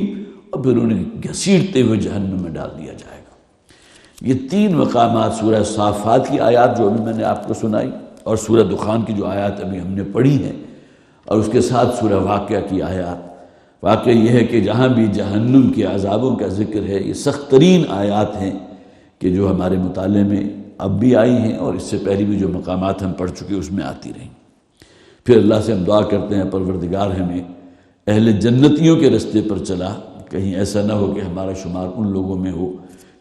اور پھر انہیں گھسیٹتے ہوئے جہنم میں ڈال دیا جائے گا. یہ 3 مقامات سورہ صافات کی آیات جو ابھی میں نے آپ کو سنائی، اور سورہ دخان کی جو آیات ابھی ہم نے پڑھی ہیں، اور اس کے ساتھ سورہ واقعہ کی آیات. واقعہ یہ ہے کہ جہاں بھی جہنم کے عذابوں کا ذکر ہے، یہ سخت ترین آیات ہیں کہ جو ہمارے مطالعے میں اب بھی آئی ہیں، اور اس سے پہلے بھی جو مقامات ہم پڑھ چکے اس میں آتی رہیں. پھر اللہ سے ہم دعا کرتے ہیں پروردگار ہمیں اہل جنتیوں کے رستے پر چلا، کہیں ایسا نہ ہو کہ ہمارا شمار ان لوگوں میں ہو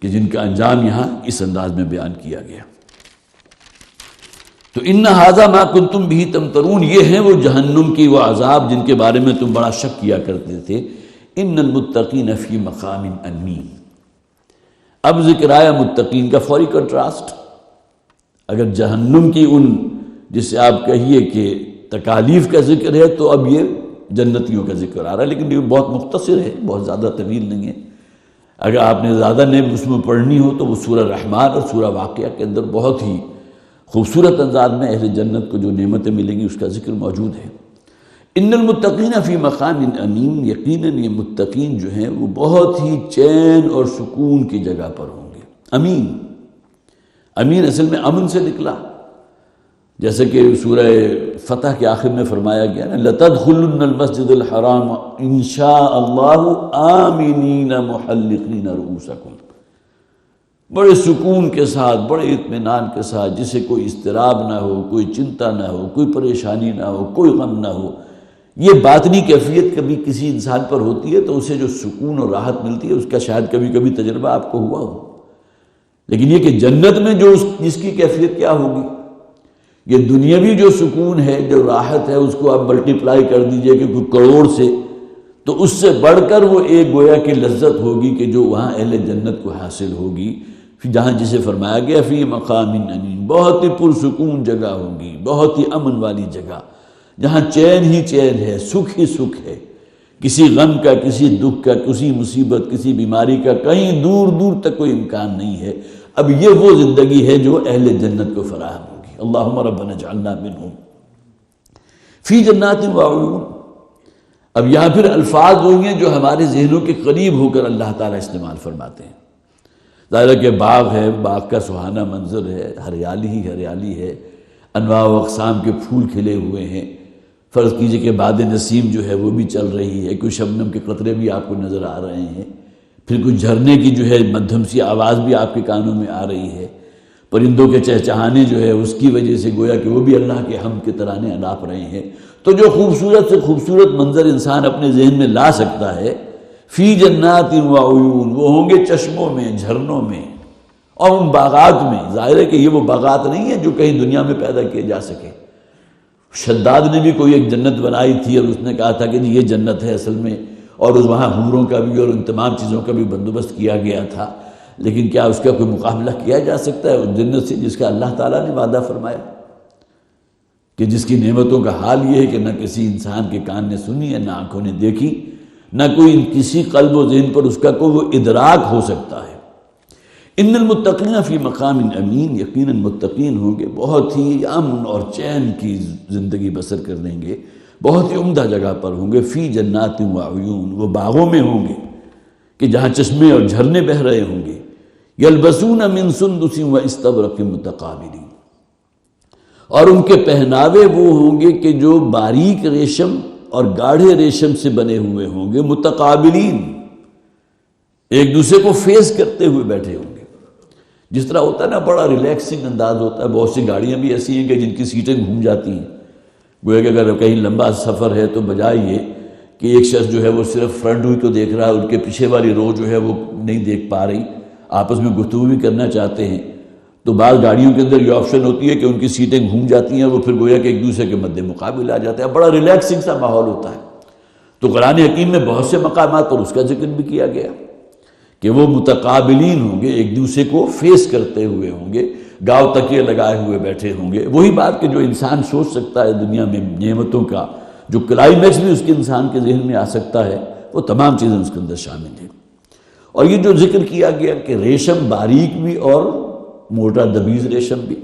کہ جن کا انجام یہاں اس انداز میں بیان کیا گیا. تو ان ھذا ما کنتم بہ تمترون، یہ ہیں وہ جہنم کی وہ عذاب جن کے بارے میں تم بڑا شک کیا کرتے تھے. ان المتقین فی مقام امین. اب ذکر آیا متقین کا فوری کنٹراسٹ. اگر جہنم کی ان جسے آپ کہیے کہ تکالیف کا ذکر ہے، تو اب یہ جنتیوں کا ذکر آ رہا ہے، لیکن یہ بہت مختصر ہے، بہت زیادہ طویل نہیں ہے. اگر آپ نے زیادہ نعمت اس میں پڑھنی ہو تو وہ سورہ رحمان اور سورہ واقعہ کے اندر بہت ہی خوبصورت انداز میں اہل جنت کو جو نعمتیں ملیں گی اس کا ذکر موجود ہے. ان المتقین فی مقام امین، یقیناً یہ متقین جو ہیں وہ بہت ہی چین اور سکون کی جگہ پر ہوں گے. امین، امین اصل میں امن سے نکلا، جیسے کہ سورہ فتح کے آخر میں فرمایا گیا نا لَتَدْخُلُنَّ الْمَسْجِدَ الْحَرَامَ إِنْ شَاءَ اللَّهُ آمِنِينَ مُحَلِّقِينَ رُؤُوسَكُمْ. بڑے سکون کے ساتھ، بڑے اطمینان کے ساتھ، جسے کوئی اضطراب نہ ہو، کوئی چنتا نہ ہو، کوئی پریشانی نہ ہو، کوئی غم نہ ہو. یہ باطنی کیفیت کبھی کسی انسان پر ہوتی ہے تو اسے جو سکون اور راحت ملتی ہے اس کا شاید کبھی کبھی تجربہ آپ کو ہوا ہو. لیکن یہ کہ جنت میں جو جس کی کیفیت کیا ہوگی، یہ دنیاوی جو سکون ہے، جو راحت ہے، اس کو آپ ملٹیپلائی کر دیجئے کہ کوئی کروڑ سے، تو اس سے بڑھ کر وہ ایک گویا کی لذت ہوگی کہ جو وہاں اہل جنت کو حاصل ہوگی، جہاں جسے فرمایا گیا فی مقام امین، بہت ہی پرسکون جگہ ہوگی، بہت ہی امن والی جگہ، جہاں چین ہی چین ہے، سکھ ہی سکھ ہے، کسی غم کا، کسی دکھ کا، کسی مصیبت، کسی بیماری کا کہیں دور دور تک کوئی امکان نہیں ہے. اب یہ وہ زندگی ہے جو اہل جنت کو فراہم ہوگی. اللہم ربنا اجعلنا منہم فی جنات وعیون. اب یہاں پھر الفاظ ہوئے جو ہمارے ذہنوں کے قریب ہو کر اللہ تعالیٰ استعمال فرماتے ہیں. ظاہر ہے کہ باغ ہے، باغ کا سہانا منظر ہے، ہریالی ہی ہریالی ہے، انواع و اقسام کے پھول کھلے ہوئے ہیں. فرض کیجئے کہ باد نسیم جو ہے وہ بھی چل رہی ہے، کوئی شبنم کے قطرے بھی آپ کو نظر آ رہے ہیں، پھر کوئی جھرنے کی جو ہے مدھم سی آواز بھی آپ کے کانوں میں آ رہی ہے، پرندوں کے چہچہانے جو ہے اس کی وجہ سے گویا کہ وہ بھی اللہ کے حمد کے ترانے الاپ رہے ہیں. تو جو خوبصورت سے خوبصورت منظر انسان اپنے ذہن میں لا سکتا ہے، فی جنات وعیون، وہ ہوں گے چشموں میں، جھرنوں میں اور ان باغات میں. ظاہر ہے کہ یہ وہ باغات نہیں ہیں جو کہیں دنیا میں پیدا کیے جا سکے. شداد نے بھی کوئی ایک جنت بنائی تھی اور اس نے کہا تھا کہ یہ جنت ہے اصل میں، اور اس وہاں حوروں کا بھی اور ان تمام چیزوں کا بھی بندوبست کیا گیا تھا. لیکن کیا اس کا کوئی مقابلہ کیا جا سکتا ہے اس جنت سے جس کا اللہ تعالیٰ نے وعدہ فرمایا، کہ جس کی نعمتوں کا حال یہ ہے کہ نہ کسی انسان کے کان نے سنی ہے، نہ آنکھوں نے دیکھی، نہ کوئی کسی قلب و ذہن پر اس کا کوئی وہ ادراک ہو سکتا ہے. ان المتقین فی مقام امین، یقیناً متقین ہوں گے بہت ہی امن اور چین کی زندگی بسر کر لیں گے، بہت ہی عمدہ جگہ پر ہوں گے. فی جنات وعیون، وہ باغوں میں ہوں گے کہ جہاں چشمے اور جھرنے بہہ رہے ہوں گے. یلبسون من سندس و استبرق متقابلین، اور ان کے پہناوے وہ ہوں گے کہ جو باریک ریشم اور گاڑھے ریشم سے بنے ہوئے ہوں گے. متقابلین، ایک دوسرے کو فیس کرتے ہوئے بیٹھے ہوں گے. جس طرح ہوتا ہے نا، بڑا ریلیکسنگ انداز ہوتا ہے. بہت سی گاڑیاں بھی ایسی ہیں کہ جن کی سیٹیں گھوم جاتی ہیں، گویا کہ اگر کہیں لمبا سفر ہے تو بجائے یہ کہ ایک شخص جو ہے وہ صرف فرنٹ ویو کو دیکھ رہا ہے، ان کے پیچھے والی رو جو ہے وہ نہیں دیکھ پا رہی، آپس میں گفتگو بھی کرنا چاہتے ہیں، تو بعض گاڑیوں کے اندر یہ آپشن ہوتی ہے کہ ان کی سیٹیں گھوم جاتی ہیں، وہ پھر گویا کہ ایک دوسرے کے مد مقابل آ جاتے ہیں. بڑا ریلیکسنگ سا ماحول ہوتا ہے. تو قرآن حکیم میں بہت سے مقامات پر اس کا ذکر بھی کیا گیا کہ وہ متقابلین ہوں گے، ایک دوسرے کو فیس کرتے ہوئے ہوں گے، گاؤ تکیے لگائے ہوئے بیٹھے ہوں گے. وہی بات کہ جو انسان سوچ سکتا ہے دنیا میں نعمتوں کا، جو کلائمیکس بھی اس کے انسان کے ذہن میں آ سکتا ہے، وہ تمام چیزیں اس کے اندر شامل ہیں۔ اور یہ جو ذکر کیا گیا کہ ریشم باریک بھی اور موٹا دبیز ریشم بھی،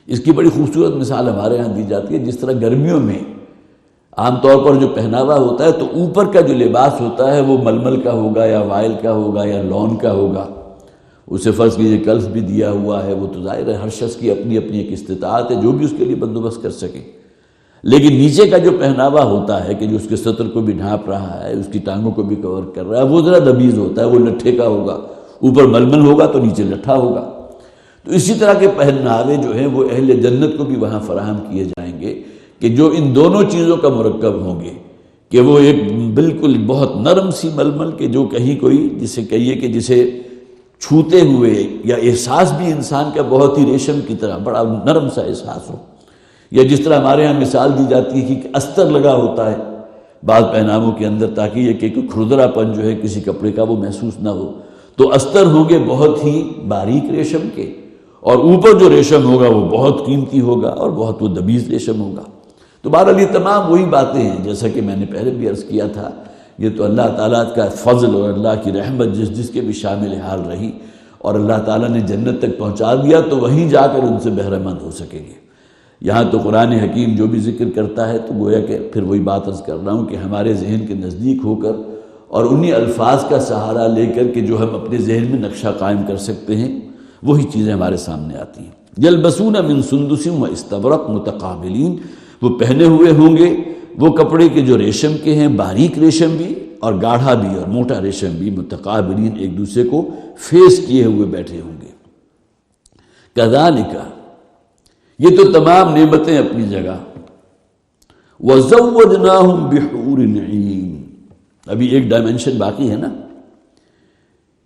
اس کی بڑی خوبصورت مثال ہمارے ہاں دی جاتی ہے۔ جس طرح گرمیوں میں عام طور پر جو پہناوا ہوتا ہے تو اوپر کا جو لباس ہوتا ہے وہ ململ کا ہوگا یا وائل کا ہوگا یا لون کا ہوگا، اسے فرض کیجیے کلف بھی دیا ہوا ہے، وہ تو ظاہر ہے ہر شخص کی اپنی اپنی ایک استطاعت ہے جو بھی اس کے لیے بندوبست کر سکے۔ لیکن نیچے کا جو پہناوا ہوتا ہے کہ جو اس کے سطر کو بھی ڈھانپ رہا ہے، اس کی ٹانگوں کو بھی کور کر رہا ہے، وہ ذرا دبیز ہوتا ہے، وہ لٹھے کا ہوگا، اوپر ململ ہوگا تو نیچے لٹھا ہوگا۔ تو اسی طرح کے پہناوے جو ہیں وہ اہل جنت کو بھی وہاں فراہم کیے جائیں گے کہ جو ان دونوں چیزوں کا مرکب ہوں گے، کہ وہ ایک بالکل بہت نرم سی ململ کہ جو کہیں کوئی جسے کہیے کہ جسے چھوتے ہوئے یا احساس بھی انسان کا بہت ہی ریشم کی طرح بڑا نرم سا احساس ہو، یا جس طرح ہمارے ہاں مثال دی جاتی ہے کہ استر لگا ہوتا ہے بعض پہناووں کے اندر تاکہ یہ کہ کھردرا پن جو ہے کسی کپڑے کا وہ محسوس نہ ہو، تو استر ہوں گے بہت ہی باریک ریشم کے، اور اوپر جو ریشم ہوگا وہ بہت قیمتی ہوگا اور بہت وہ دبیز ریشم ہوگا۔ تو بہرحال یہ تمام وہی باتیں ہیں جیسا کہ میں نے پہلے بھی عرض کیا تھا، یہ تو اللہ تعالیٰ کا فضل اور اللہ کی رحمت جس کے بھی شامل حال رہی، اور اللہ تعالیٰ نے جنت تک پہنچا دیا تو وہیں جا کر ان سے بہرہ مند ہو سکیں گے۔ یہاں تو قرآن حکیم جو بھی ذکر کرتا ہے تو گویا کہ پھر وہی بات عرض کر رہا ہوں کہ ہمارے ذہن کے نزدیک ہو کر اور انہی الفاظ کا سہارا لے کر کہ جو ہم اپنے ذہن میں نقشہ قائم کر سکتے ہیں وہی چیزیں ہمارے سامنے آتی ہیں۔ یلبسون من سندس و استبرق متقابلین، وہ پہنے ہوئے ہوں گے وہ کپڑے کے جو ریشم کے ہیں، باریک ریشم بھی اور گاڑھا بھی اور موٹا ریشم بھی، متقابلین ایک دوسرے کو فیس کیے ہوئے بیٹھے ہوں گے۔ کذالک، یہ تو تمام نعمتیں اپنی جگہ، وزودناہم بحور عین، ابھی ایک ڈائمنشن باقی ہے نا،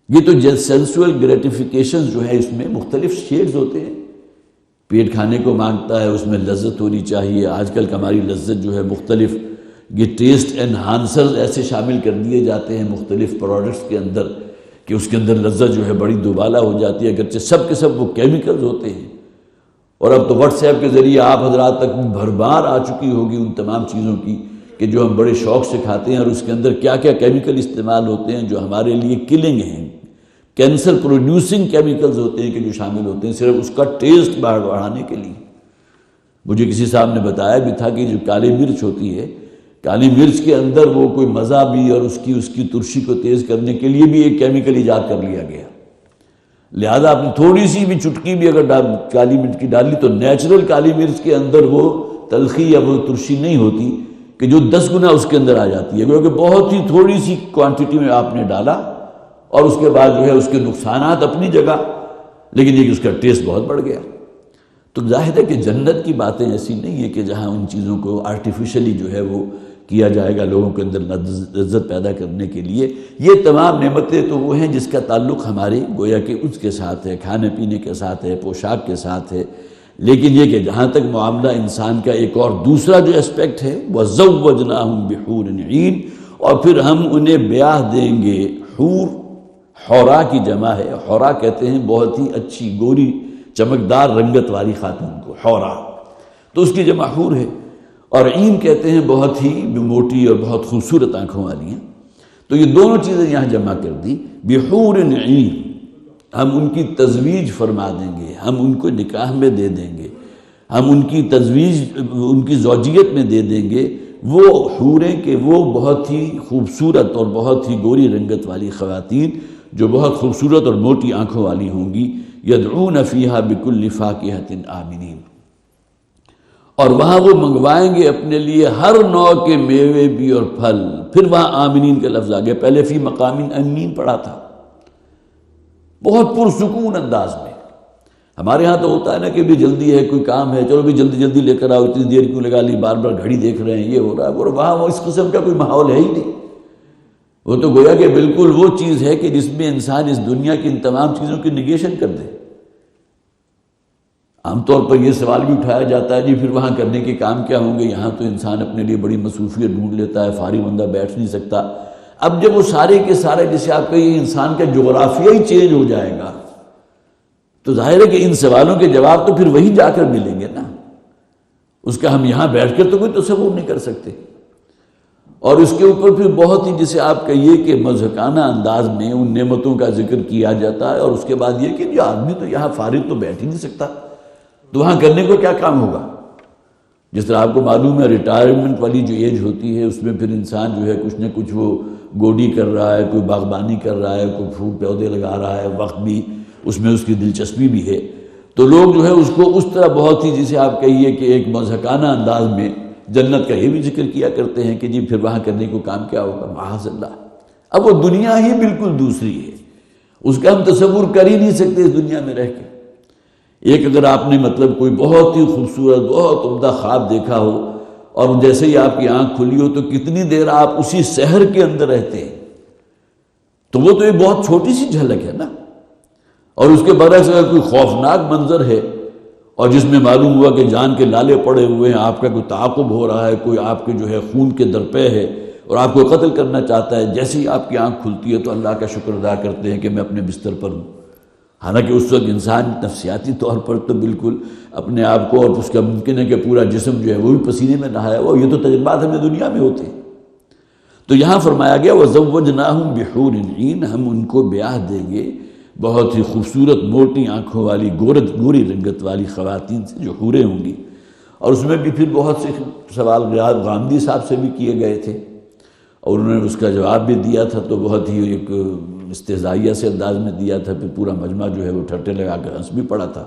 یہ تو سینسول گریٹیفیکیشن جو ہے اس میں مختلف شیڈز ہوتے ہیں، پیٹ کھانے کو مانگتا ہے، اس میں لذت ہونی چاہیے۔ آج کل ہماری لذت جو ہے مختلف یہ ٹیسٹ انہانسرز ایسے شامل کر دیے جاتے ہیں مختلف پروڈکٹس کے اندر کہ اس کے اندر لذت جو ہے بڑی دوبالا ہو جاتی ہے، اگرچہ سب کے سب وہ کیمیکلز ہوتے ہیں۔ اور اب تو واٹس ایپ کے ذریعے آپ حضرات تک بھرمار آ چکی ہوگی ان تمام چیزوں کی کہ جو ہم بڑے شوق سے کھاتے ہیں، اور اس کے اندر کیا کیا کیمیکل استعمال ہوتے ہیں جو ہمارے لیے کلنگ ہیں، کینسر پروڈیوسنگ کیمیکلز ہوتے ہیں کہ جو شامل ہوتے ہیں صرف اس کا ٹیسٹ بڑھانے کے لیے۔ مجھے کسی صاحب نے بتایا بھی تھا کہ جو کالی مرچ ہوتی ہے، کالی مرچ کے اندر وہ کوئی مزہ بھی اور اس کی ترشی کو تیز کرنے کے لیے بھی ایک کیمیکل ایجاد کر لیا گیا، لہذا آپ نے تھوڑی سی بھی چٹکی بھی اگر کالی مرچ کی ڈالی تو نیچرل کالی مرچ کے اندر وہ تلخی یا وہ ترشی نہیں ہوتی کہ جو 10 گنا اس کے اندر آ جاتی ہے، کیونکہ بہت ہی تھوڑی سی کوانٹٹی میں آپ نے ڈالا اور اس کے بعد جو ہے اس کے نقصانات اپنی جگہ، لیکن یہ کہ اس کا ٹیسٹ بہت بڑھ گیا۔ تو ظاہر ہے کہ جنت کی باتیں ایسی نہیں ہے کہ جہاں ان چیزوں کو آرٹیفیشلی جو ہے وہ کیا جائے گا لوگوں کے اندر لذت پیدا کرنے کے لیے۔ یہ تمام نعمتیں تو وہ ہیں جس کا تعلق ہمارے گویا کہ اس کے ساتھ ہے، کھانے پینے کے ساتھ ہے، پوشاک کے ساتھ ہے، لیکن یہ کہ جہاں تک معاملہ انسان کا ایک اور دوسرا جو اسپیکٹ ہے وَزَوَّجْنَاهُمْ بِحُورٍ عِین، اور پھر ہم انہیں بیاہ دیں گے، حور حورا کی جمع ہے، حورا کہتے ہیں بہت ہی اچھی گوری چمکدار رنگت والی خاتون کو حورا، تو اس کی جمع حور ہے، اور عین کہتے ہیں بہت ہی موٹی اور بہت خوبصورت آنکھوں والی ہیں۔ تو یہ دونوں چیزیں یہاں جمع کر دی، بحور عین، ہم ان کی تزویج فرما دیں گے، ہم ان کو نکاح میں دے دیں گے، ہم ان کی تزویج ان کی زوجیت میں دے دیں گے وہ حوریں کہ وہ بہت ہی خوبصورت اور بہت ہی گوری رنگت والی خواتین جو بہت خوبصورت اور موٹی آنکھوں والی ہوں گی، یدعون فیہا بکل فاکہۃ آمنین، اور وہاں وہ منگوائیں گے اپنے لیے ہر نوع کے میوے بھی اور پھل۔ پھر وہاں آمنین کا لفظ آ گیا، پہلے فی مقام امین پڑھا تھا، بہت پرسکون انداز میں۔ ہمارے ہاں تو ہوتا ہے نا کہ بھی جلدی ہے، کوئی کام ہے، چلو بھی جلدی جلدی لے کر آؤ، اتنی دیر کیوں لگا لی، بار بار گھڑی دیکھ رہے ہیں، یہ ہو رہا ہے، اور وہاں وہ اس قسم کا کوئی ماحول ہے ہی نہیں۔ وہ تو گویا کہ بالکل وہ چیز ہے کہ جس میں انسان اس دنیا کی ان تمام چیزوں کی نگیشن کر دے۔ عام طور پر یہ سوال بھی اٹھایا جاتا ہے جی پھر وہاں کرنے کے کام کیا ہوں گے، یہاں تو انسان اپنے لیے بڑی مصروفیت ڈھونڈ لیتا ہے، فارغ بندہ بیٹھ نہیں سکتا۔ اب جب وہ سارے کے سارے جسے آپ کہیے انسان کا جغرافیہ ہی چینج ہو جائے گا تو ظاہر ہے کہ ان سوالوں کے جواب تو پھر وہی جا کر ملیں گے نا، اس کا ہم یہاں بیٹھ کر تو کوئی تصور نہیں کر سکتے۔ اور اس کے اوپر پھر بہت ہی جسے آپ کہیے کہ مضحکانہ انداز میں ان نعمتوں کا ذکر کیا جاتا ہے، اور اس کے بعد یہ کہ جو آدمی تو یہاں فارغ تو بیٹھ ہی نہیں سکتا، تو وہاں کرنے کو کیا کام ہوگا؟ جس طرح آپ کو معلوم ہے ریٹائرمنٹ والی جو ایج ہوتی ہے اس میں پھر انسان جو ہے کچھ نہ کچھ وہ گوڈی کر رہا ہے، کوئی باغبانی کر رہا ہے، کوئی پھول پودے لگا رہا ہے، وقت بھی اس میں اس کی دلچسپی بھی ہے، تو لوگ جو ہے اس کو اس طرح بہت ہی جسے آپ کہیے کہ ایک مضحکانہ انداز میں جنت کا یہ بھی ذکر کیا کرتے ہیں کہ جی پھر وہاں کرنے کو کام کیا ہوگا، معاذ اللہ۔ اب وہ دنیا ہی بالکل دوسری ہے، اس کا ہم تصور کر ہی نہیں سکتے اس دنیا میں رہ کے۔ ایک اگر آپ نے مطلب کوئی بہت ہی خوبصورت بہت عمدہ خواب دیکھا ہو اور جیسے ہی آپ کی آنکھ کھلی ہو تو کتنی دیر آپ اسی سحر کے اندر رہتے ہیں، تو وہ تو ایک بہت چھوٹی سی جھلک ہے نا۔ اور اس کے برعکس اگر کوئی خوفناک منظر ہے اور جس میں معلوم ہوا کہ جان کے لالے پڑے ہوئے ہیں، آپ کا کوئی تعاقب ہو رہا ہے، کوئی آپ کے جو ہے خون کے درپے ہے اور آپ کو قتل کرنا چاہتا ہے، جیسے ہی آپ کی آنکھ کھلتی ہے تو اللہ کا شکر ادا کرتے ہیں کہ میں اپنے بستر پر ہوں۔ حالانکہ اس وقت انسان نفسیاتی طور پر تو بالکل اپنے آپ کو، اور اس کا ممکن ہے کہ پورا جسم جو ہے وہ بھی پسینے میں نہایا ہوا، یہ تو تجربات ہمیں دنیا میں ہوتے ہیں۔ تو یہاں فرمایا گیا وَزَوَّجْنَاهُمْ بِحُورٍ عِينٍ، ہم ان کو بیاہ دیں گے بہت ہی خوبصورت موٹی آنکھوں والی گوری رنگت والی خواتین سے جو حوریں ہوں گی۔ اور اس میں بھی پھر بہت سے سوال غامدی صاحب سے بھی کیے گئے تھے اور انہوں نے اس کا جواب بھی دیا تھا، تو بہت ہی ایک استہزائیہ سے انداز میں دیا تھا، پھر پورا مجمع جو ہے وہ ٹھٹے لگا کر ہنس بھی پڑا تھا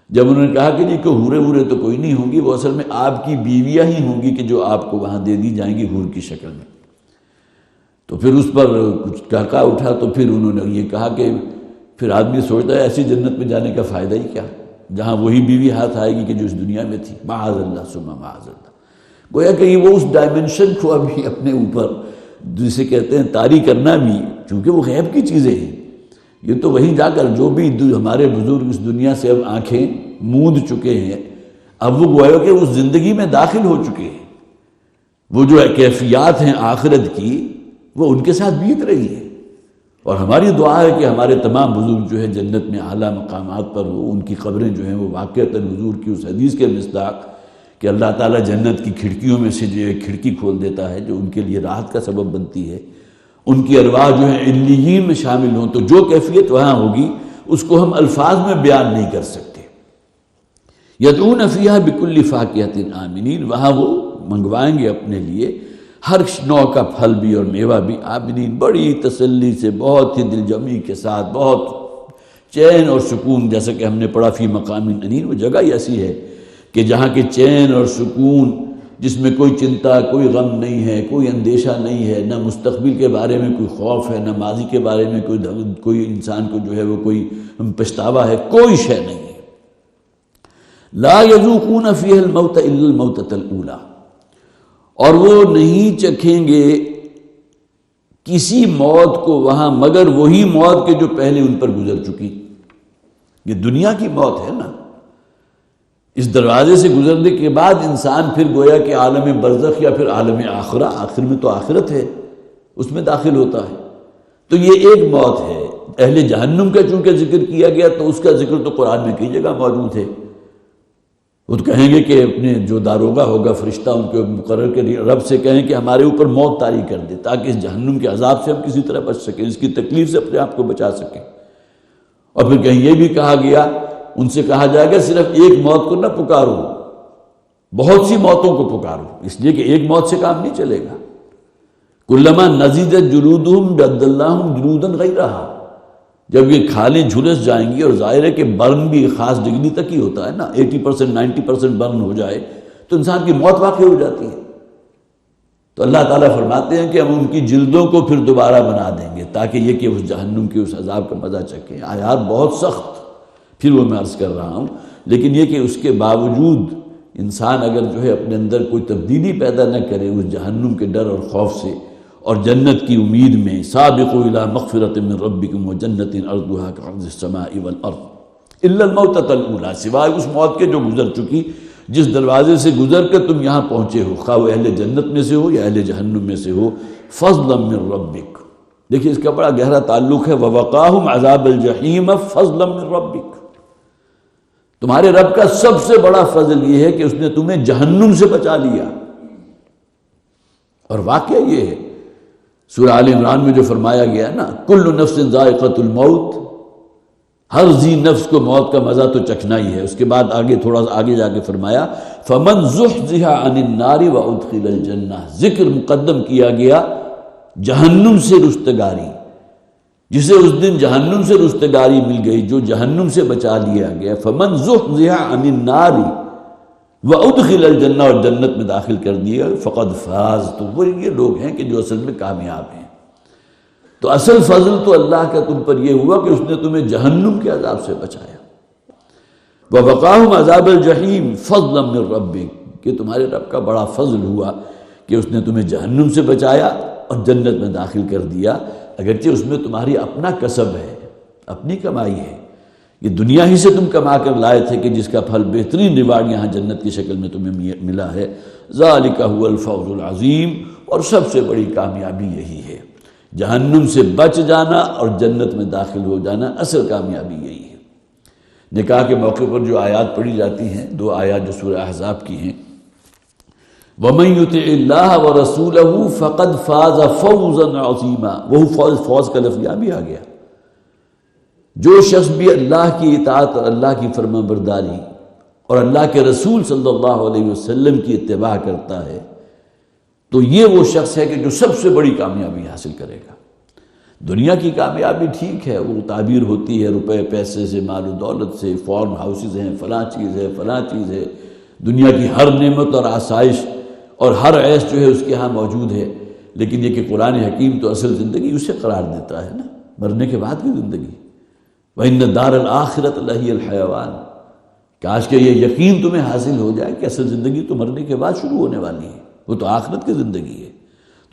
جب انہوں نے کہا کہ جی کہ حوریں تو کوئی نہیں ہوں گی، وہ اصل میں آپ کی بیویاں ہی ہوں گی کہ جو آپ کو وہاں دے دی جائیں گی حور کی شکل میں۔ تو پھر اس پر کچھ کہا اٹھا، تو پھر انہوں نے یہ کہا کہ پھر آدمی سوچتا ہے ایسی جنت میں جانے کا فائدہ ہی کیا، جہاں وہی بیوی ہاتھ آئے گی کہ جو اس دنیا میں تھی۔ معاذ اللہ ثم معاذ اللہ۔ گویا کہ وہ اس ڈائمنشن کو ابھی اپنے اوپر جسے کہتے ہیں طاری کرنا بھی، چونکہ وہ غیب کی چیزیں ہیں، یہ تو وہیں جا کر جو بھی ہمارے بزرگ اس دنیا سے اب آنکھیں موند چکے ہیں، اب وہ گویا کہ اس زندگی میں داخل ہو چکے ہیں، وہ جو کیفیات ہیں آخرت کی وہ ان کے ساتھ بیت رہی ہے۔ اور ہماری دعا ہے کہ ہمارے تمام بزرگ جو ہے جنت میں اعلیٰ مقامات پر ہو، ان کی قبریں جو ہیں وہ واقعتاً حضور کی اس حدیث کے مصداق کہ اللہ تعالیٰ جنت کی کھڑکیوں میں سے جو ہے کھڑکی کھول دیتا ہے جو ان کے لیے راحت کا سبب بنتی ہے، ان کی ارواح جو ہیں علیین میں شامل ہوں، تو جو کیفیت وہاں ہوگی اس کو ہم الفاظ میں بیان نہیں کر سکتے۔ یدعون فیہا بکل فاکہۃ آمنین، وہاں وہ منگوائیں گے اپنے لیے ہر نوع کا پھل بھی اور میوہ بھی، آمنین بڑی تسلی سے، بہت ہی دل جمعی کے ساتھ، بہت چین اور سکون، جیسا کہ ہم نے پڑھا فی مقام امین، وہ جگہ ہی ایسی ہے کہ جہاں کے چین اور سکون، جس میں کوئی چنتا، کوئی غم نہیں ہے، کوئی اندیشہ نہیں ہے، نہ مستقبل کے بارے میں کوئی خوف ہے، نہ ماضی کے بارے میں کوئی انسان کو جو ہے وہ کوئی پچھتاوا ہے، کوئی شے نہیں ہے۔ لا یذوقون فیہا الموت الا الموتۃ الاولی، اور وہ نہیں چکھیں گے کسی موت کو وہاں مگر وہی موت کے جو پہلے ان پر گزر چکی۔ یہ دنیا کی موت ہے نا، اس دروازے سے گزرنے کے بعد انسان پھر گویا کہ عالم برزخ یا پھر عالم آخرہ، آخر میں تو آخرت ہے، اس میں داخل ہوتا ہے۔ تو یہ ایک موت ہے۔ اہل جہنم کا چونکہ ذکر کیا گیا تو اس کا ذکر تو قرآن میں کئی جگہ موجود ہے۔ وہ کہیں گے کہ اپنے جو داروغہ ہوگا فرشتہ ان کے مقرر کے رب سے کہیں کہ ہمارے اوپر موت طاری کر دے تاکہ اس جہنم کے عذاب سے ہم کسی طرح بچ سکیں، اس کی تکلیف سے اپنے آپ کو بچا سکیں۔ اور پھر کہیں یہ بھی کہا گیا، ان سے کہا جائے گا صرف ایک موت کو نہ پکارو، بہت سی موتوں کو پکارو، اس لیے کہ ایک موت سے کام نہیں چلے گا۔ کلما نضجت جلودہم بدلناہم جلودا غیرہا، جب یہ کھالیں جھلس جائیں گی، اور ظاہر ہے کہ برن بھی خاص ڈگری تک ہی ہوتا ہے نا، 80% 90% برن ہو جائے تو انسان کی موت واقع ہو جاتی ہے۔ تو اللہ تعالیٰ فرماتے ہیں کہ ہم ان کی جلدوں کو پھر دوبارہ بنا دیں گے تاکہ یہ کہ اس جہنم کے اس عذاب کا مزہ چکیں۔ آیات بہت سخت، پھر وہ میں عرض کر رہا ہوں، لیکن یہ کہ اس کے باوجود انسان اگر جو ہے اپنے اندر کوئی تبدیلی پیدا نہ کرے اس جہنم کے ڈر اور خوف سے اور جنت کی امید میں، سابقوا الی مغفرۃ من ربکم وجنۃ عرضها کعرض السماء والارض الا الموتۃ الاولی، سوائے اس موت کے جو گزر چکی، جس دروازے سے گزر کے تم یہاں پہنچے ہو، خواہ وہ اہل جنت میں سے ہو یا اہل جہنم میں سے ہو، فضلا من ربک۔ دیکھیے اس کا بڑا گہرا تعلق ہے، ووقاہم عذاب الجحیم فضلا من ربک۔ تمہارے رب کا سب سے بڑا فضل یہ ہے کہ اس نے تمہیں جہنم سے بچا لیا، اور واقعہ یہ ہے سورہ آل عمران میں جو فرمایا گیا ہے نا، کل نفس ذائقۃ الموت، ہر ذی نفس کو موت کا مزہ تو چکھنا ہی ہے۔ اس کے بعد آگے تھوڑا سا آگے جا کے فرمایا فمن زحزح عن النار وادخل الجنہ، ذکر مقدم کیا گیا جہنم سے رستگاری، جسے اس دن جہنم سے رستگاری مل گئی، جو جہنم سے بچا لیا گیا، فمن زحزح عن النار وادخل الجنہ، اور جنت میں داخل کر دیا، فقد فاز، تو وہ یہ لوگ ہیں کہ جو اصل میں کامیاب ہیں۔ تو اصل فضل تو اللہ کا تم پر یہ ہوا کہ اس نے تمہیں جہنم کے عذاب سے بچایا۔ وَوَقَاهُمْ عَذَابَ الْجَحِيمِ فَضْلًا مِّن رَبِّكَ، کہ تمہارے رب کا بڑا فضل ہوا کہ اس نے تمہیں جہنم سے بچایا اور جنت میں داخل کر دیا، اگرچہ اس میں تمہاری اپنا کسب ہے، اپنی کمائی ہے، یہ دنیا ہی سے تم کما کر لائے تھے کہ جس کا پھل بہترین ریوارڈ یہاں جنت کی شکل میں تمہیں ملا ہے۔ ذَلِكَ هُوَ الْفَوْزُ الْعَظِيمُ، اور سب سے بڑی کامیابی یہی ہے، جہنم سے بچ جانا اور جنت میں داخل ہو جانا، اصل کامیابی یہی ہے۔ نکاح کے موقع پر جو آیات پڑھی جاتی ہیں، دو آیات جو سورہ احزاب کی ہیں، وَمَن يُطِعِ اللَّهَ وَرَسُولَهُ فَقَدْ فَازَ فَوْزًا عَظِيمًا، وہ فوز کا لفظ یہاں بھی آ گیا۔ جو شخص بھی اللہ کی اطاعت اور اللہ کی فرما برداری اور اللہ کے رسول صلی اللہ علیہ وسلم کی اتباع کرتا ہے تو یہ وہ شخص ہے کہ جو سب سے بڑی کامیابی حاصل کرے گا۔ دنیا کی کامیابی ٹھیک ہے، وہ تعبیر ہوتی ہے روپے پیسے سے، مال و دولت سے، فارم ہاؤسز ہیں، فلاں چیز ہے، فلاں چیز ہے، دنیا کی ہر نعمت اور آسائش اور ہر عیش جو ہے اس کے ہاں موجود ہے، لیکن یہ کہ قرآن حکیم تو اصل زندگی اسے قرار دیتا ہے نا، مرنے کے بعد کی زندگی۔ وَإِنَّ دَارَ الْآخِرَةَ لَهِيَ الْحَيَوَانُ، کاش کہ یہ یقین تمہیں حاصل ہو جائے کہ اصل زندگی تو مرنے کے بعد شروع ہونے والی ہے، وہ تو آخرت کی زندگی ہے۔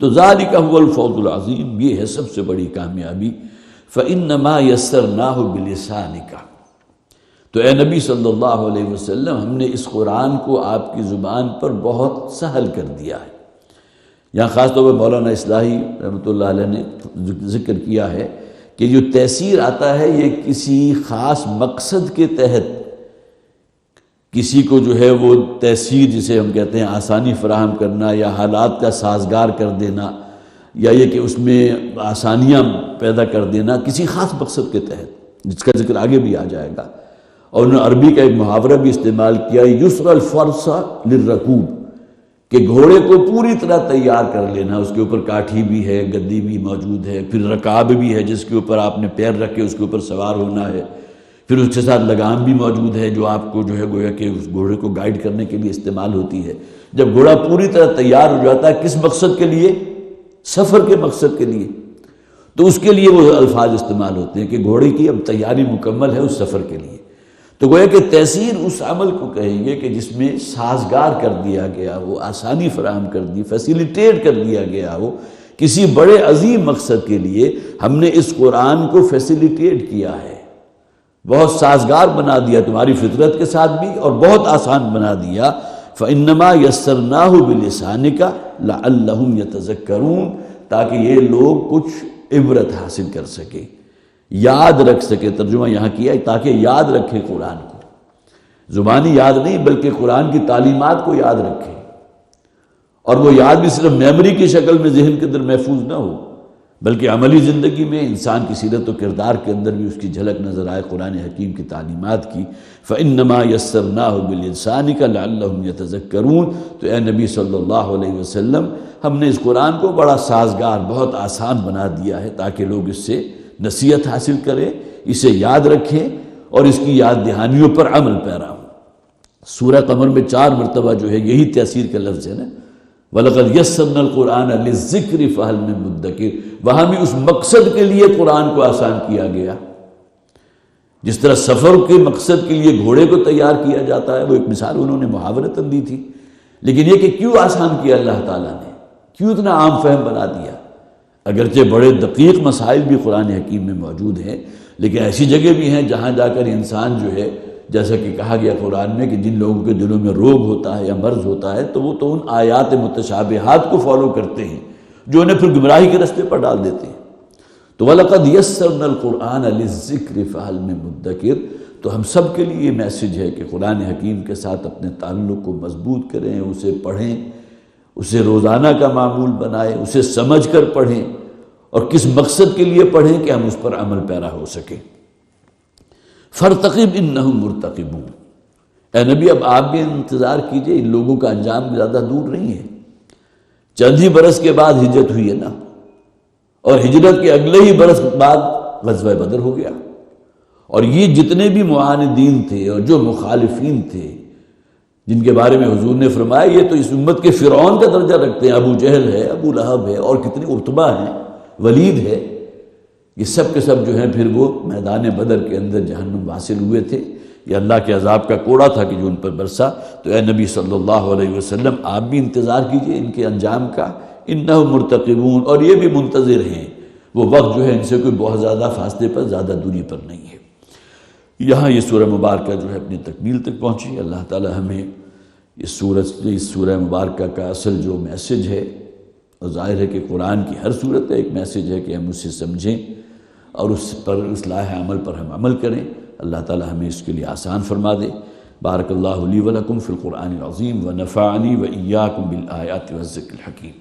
تو ذَلِكَ هُوَ الْفَوْزُ الْعَظِيمُ، یہ ہے سب سے بڑی کامیابی۔ فَإِنَّمَا يَسَّرْنَاهُ بِلِسَانِكَ، تو اے نبی صلی اللہ علیہ وسلم، ہم نے اس قرآن کو آپ کی زبان پر بہت سہل کر دیا ہے۔ یہاں خاص طور پر مولانا اصلاحی رحمۃ اللہ علیہ نے ذکر کیا ہے کہ جو تیسیر آتا ہے یہ کسی خاص مقصد کے تحت کسی کو جو ہے وہ تیسیر، جسے ہم کہتے ہیں آسانی فراہم کرنا یا حالات کا سازگار کر دینا، یا یہ کہ اس میں آسانیاں پیدا کر دینا کسی خاص مقصد کے تحت، جس کا ذکر آگے بھی آ جائے گا۔ اور انہوں نے عربی کا ایک محاورہ بھی استعمال کیا، یسر الفرس للرکوب، کہ گھوڑے کو پوری طرح تیار کر لینا، اس کے اوپر کاٹھی بھی ہے، گدی بھی موجود ہے، پھر رکاب بھی ہے جس کے اوپر آپ نے پیر رکھ کے اس کے اوپر سوار ہونا ہے، پھر اس کے ساتھ لگام بھی موجود ہے جو آپ کو جو ہے گویا کہ اس گھوڑے کو گائیڈ کرنے کے لیے استعمال ہوتی ہے۔ جب گھوڑا پوری طرح تیار ہو جاتا ہے کس مقصد کے لیے؟ سفر کے مقصد کے لیے، تو اس کے لیے وہ الفاظ استعمال ہوتے ہیں کہ گھوڑے کی اب تیاری مکمل ہے اس سفر کے لیے۔ تو گویا کہ تیسیر اس عمل کو کہیں گے کہ جس میں سازگار کر دیا گیا ہو، آسانی فراہم کر دی، فیسیلیٹیٹ کر دیا گیا ہو کسی بڑے عظیم مقصد کے لیے۔ ہم نے اس قرآن کو فیسیلیٹیٹ کیا ہے، بہت سازگار بنا دیا تمہاری فطرت کے ساتھ بھی، اور بہت آسان بنا دیا۔ فَإِنَّمَا يَسَّرْنَاهُ بِلِسَانِكَ لَعَلَّهُمْ يَتَذَكَّرُونَ، تاکہ یہ لوگ کچھ عبرت حاصل کر سکے، یاد رکھ سکے۔ ترجمہ یہاں کیا ہے تاکہ یاد رکھے قرآن کو، زبانی یاد نہیں بلکہ قرآن کی تعلیمات کو یاد رکھے، اور وہ یاد بھی صرف میموری کی شکل میں ذہن کے اندر محفوظ نہ ہو، بلکہ عملی زندگی میں انسان کی سیرت و کردار کے اندر بھی اس کی جھلک نظر آئے قرآن حکیم کی تعلیمات کی۔ فَإِنَّمَا يَسَّرْنَاهُ بِلِسَانِكَ لَعَلَّهُمْ يَتَذَكَّرُونَ، تو اے نبی صلی اللہ علیہ وسلم، ہم نے اس قرآن کو بڑا سازگار، بہت آسان بنا دیا ہے تاکہ لوگ اس سے نصیحت حاصل کریں، اسے یاد رکھیں اور اس کی یاد دہانیوں پر عمل پیرا ہوں۔ سورہ قمر میں 4 مرتبہ جو ہے یہی تیسیر کا لفظ ہے نا، وَلَقَدْ يَسَّرْنَا الْقُرْآنَ لِلذِّكْرِ فَهَلْ مِن مُدَّكِرٍ، وہاں بھی اس مقصد کے لیے قرآن کو آسان کیا گیا۔ جس طرح سفر کے مقصد کے لیے گھوڑے کو تیار کیا جاتا ہے، وہ ایک مثال انہوں نے محاورتاً دی تھی، لیکن یہ کہ کیوں آسان کیا اللہ تعالیٰ نے، کیوں اتنا عام فہم بنا دیا؟ اگرچہ بڑے دقیق مسائل بھی قرآن حکیم میں موجود ہیں، لیکن ایسی جگہ بھی ہیں جہاں جا کر انسان جو ہے، جیسا کہ کہا گیا قرآن میں کہ جن لوگوں کے دلوں میں روگ ہوتا ہے یا مرض ہوتا ہے تو وہ تو ان آیات متشابہات کو فالو کرتے ہیں جو انہیں پھر گمراہی کے رستے پر ڈال دیتے ہیں۔ تو وَلَقَدْ يَسَّرْنَا الْقُرْآنَ لِلذِّكْرِ فَهَلْ مِن مُدَّكِرٍ، تو ہم سب کے لیے یہ میسج ہے کہ قرآن حکیم کے ساتھ اپنے تعلق کو مضبوط کریں، اسے پڑھیں، اسے روزانہ کا معمول بنائیں، اسے سمجھ کر پڑھیں، اور کس مقصد کے لیے پڑھیں کہ ہم اس پر عمل پیرا ہو سکیں۔ فَارْتَقِبْ إِنَّهُمْ مُرْتَقِبُونَ، اے نبی اب آپ بھی انتظار کیجئے، ان لوگوں کا انجام زیادہ دور نہیں ہے۔ چند ہی برس کے بعد ہجرت ہوئی ہے نا، اور ہجرت کے اگلے ہی برس بعد غزوہ بدر ہو گیا، اور یہ جتنے بھی معاندین تھے اور جو مخالفین تھے جن کے بارے میں حضور نے فرمایا یہ تو اس امت کے فرعون کا درجہ رکھتے ہیں، ابو جہل ہے، ابو لہب ہے، اور کتنے عتبہ ہیں، ولید ہے، یہ سب کے سب جو ہیں پھر وہ میدان بدر کے اندر جہنم واصل ہوئے تھے۔ یہ اللہ کے عذاب کا کوڑا تھا کہ جو ان پر برسا۔ تو اے نبی صلی اللہ علیہ وسلم آپ بھی انتظار کیجئے ان کے انجام کا، انہم مرتقبون، اور یہ بھی منتظر ہیں، وہ وقت جو ہے ان سے کوئی بہت زیادہ فاصلے پر، زیادہ دوری پر نہیں ہے۔ یہاں یہ سورہ مبارکہ جو ہے اپنی تکمیل تک پہنچی۔ اللہ تعالی ہمیں اس سورہ مبارکہ کا اصل جو میسج ہے، اور ظاہر ہے کہ قرآن کی ہر صورت ایک میسج ہے کہ ہم اسے سمجھیں اور اس پر اصلاح عمل پر ہم عمل کریں۔ اللہ تعالی ہمیں اس کے لیے آسان فرما دے۔ بارک اللہ لی و لکم فی القرآن العظیم ونفعنی و ایاکم بالآیات والذکر الحکیم۔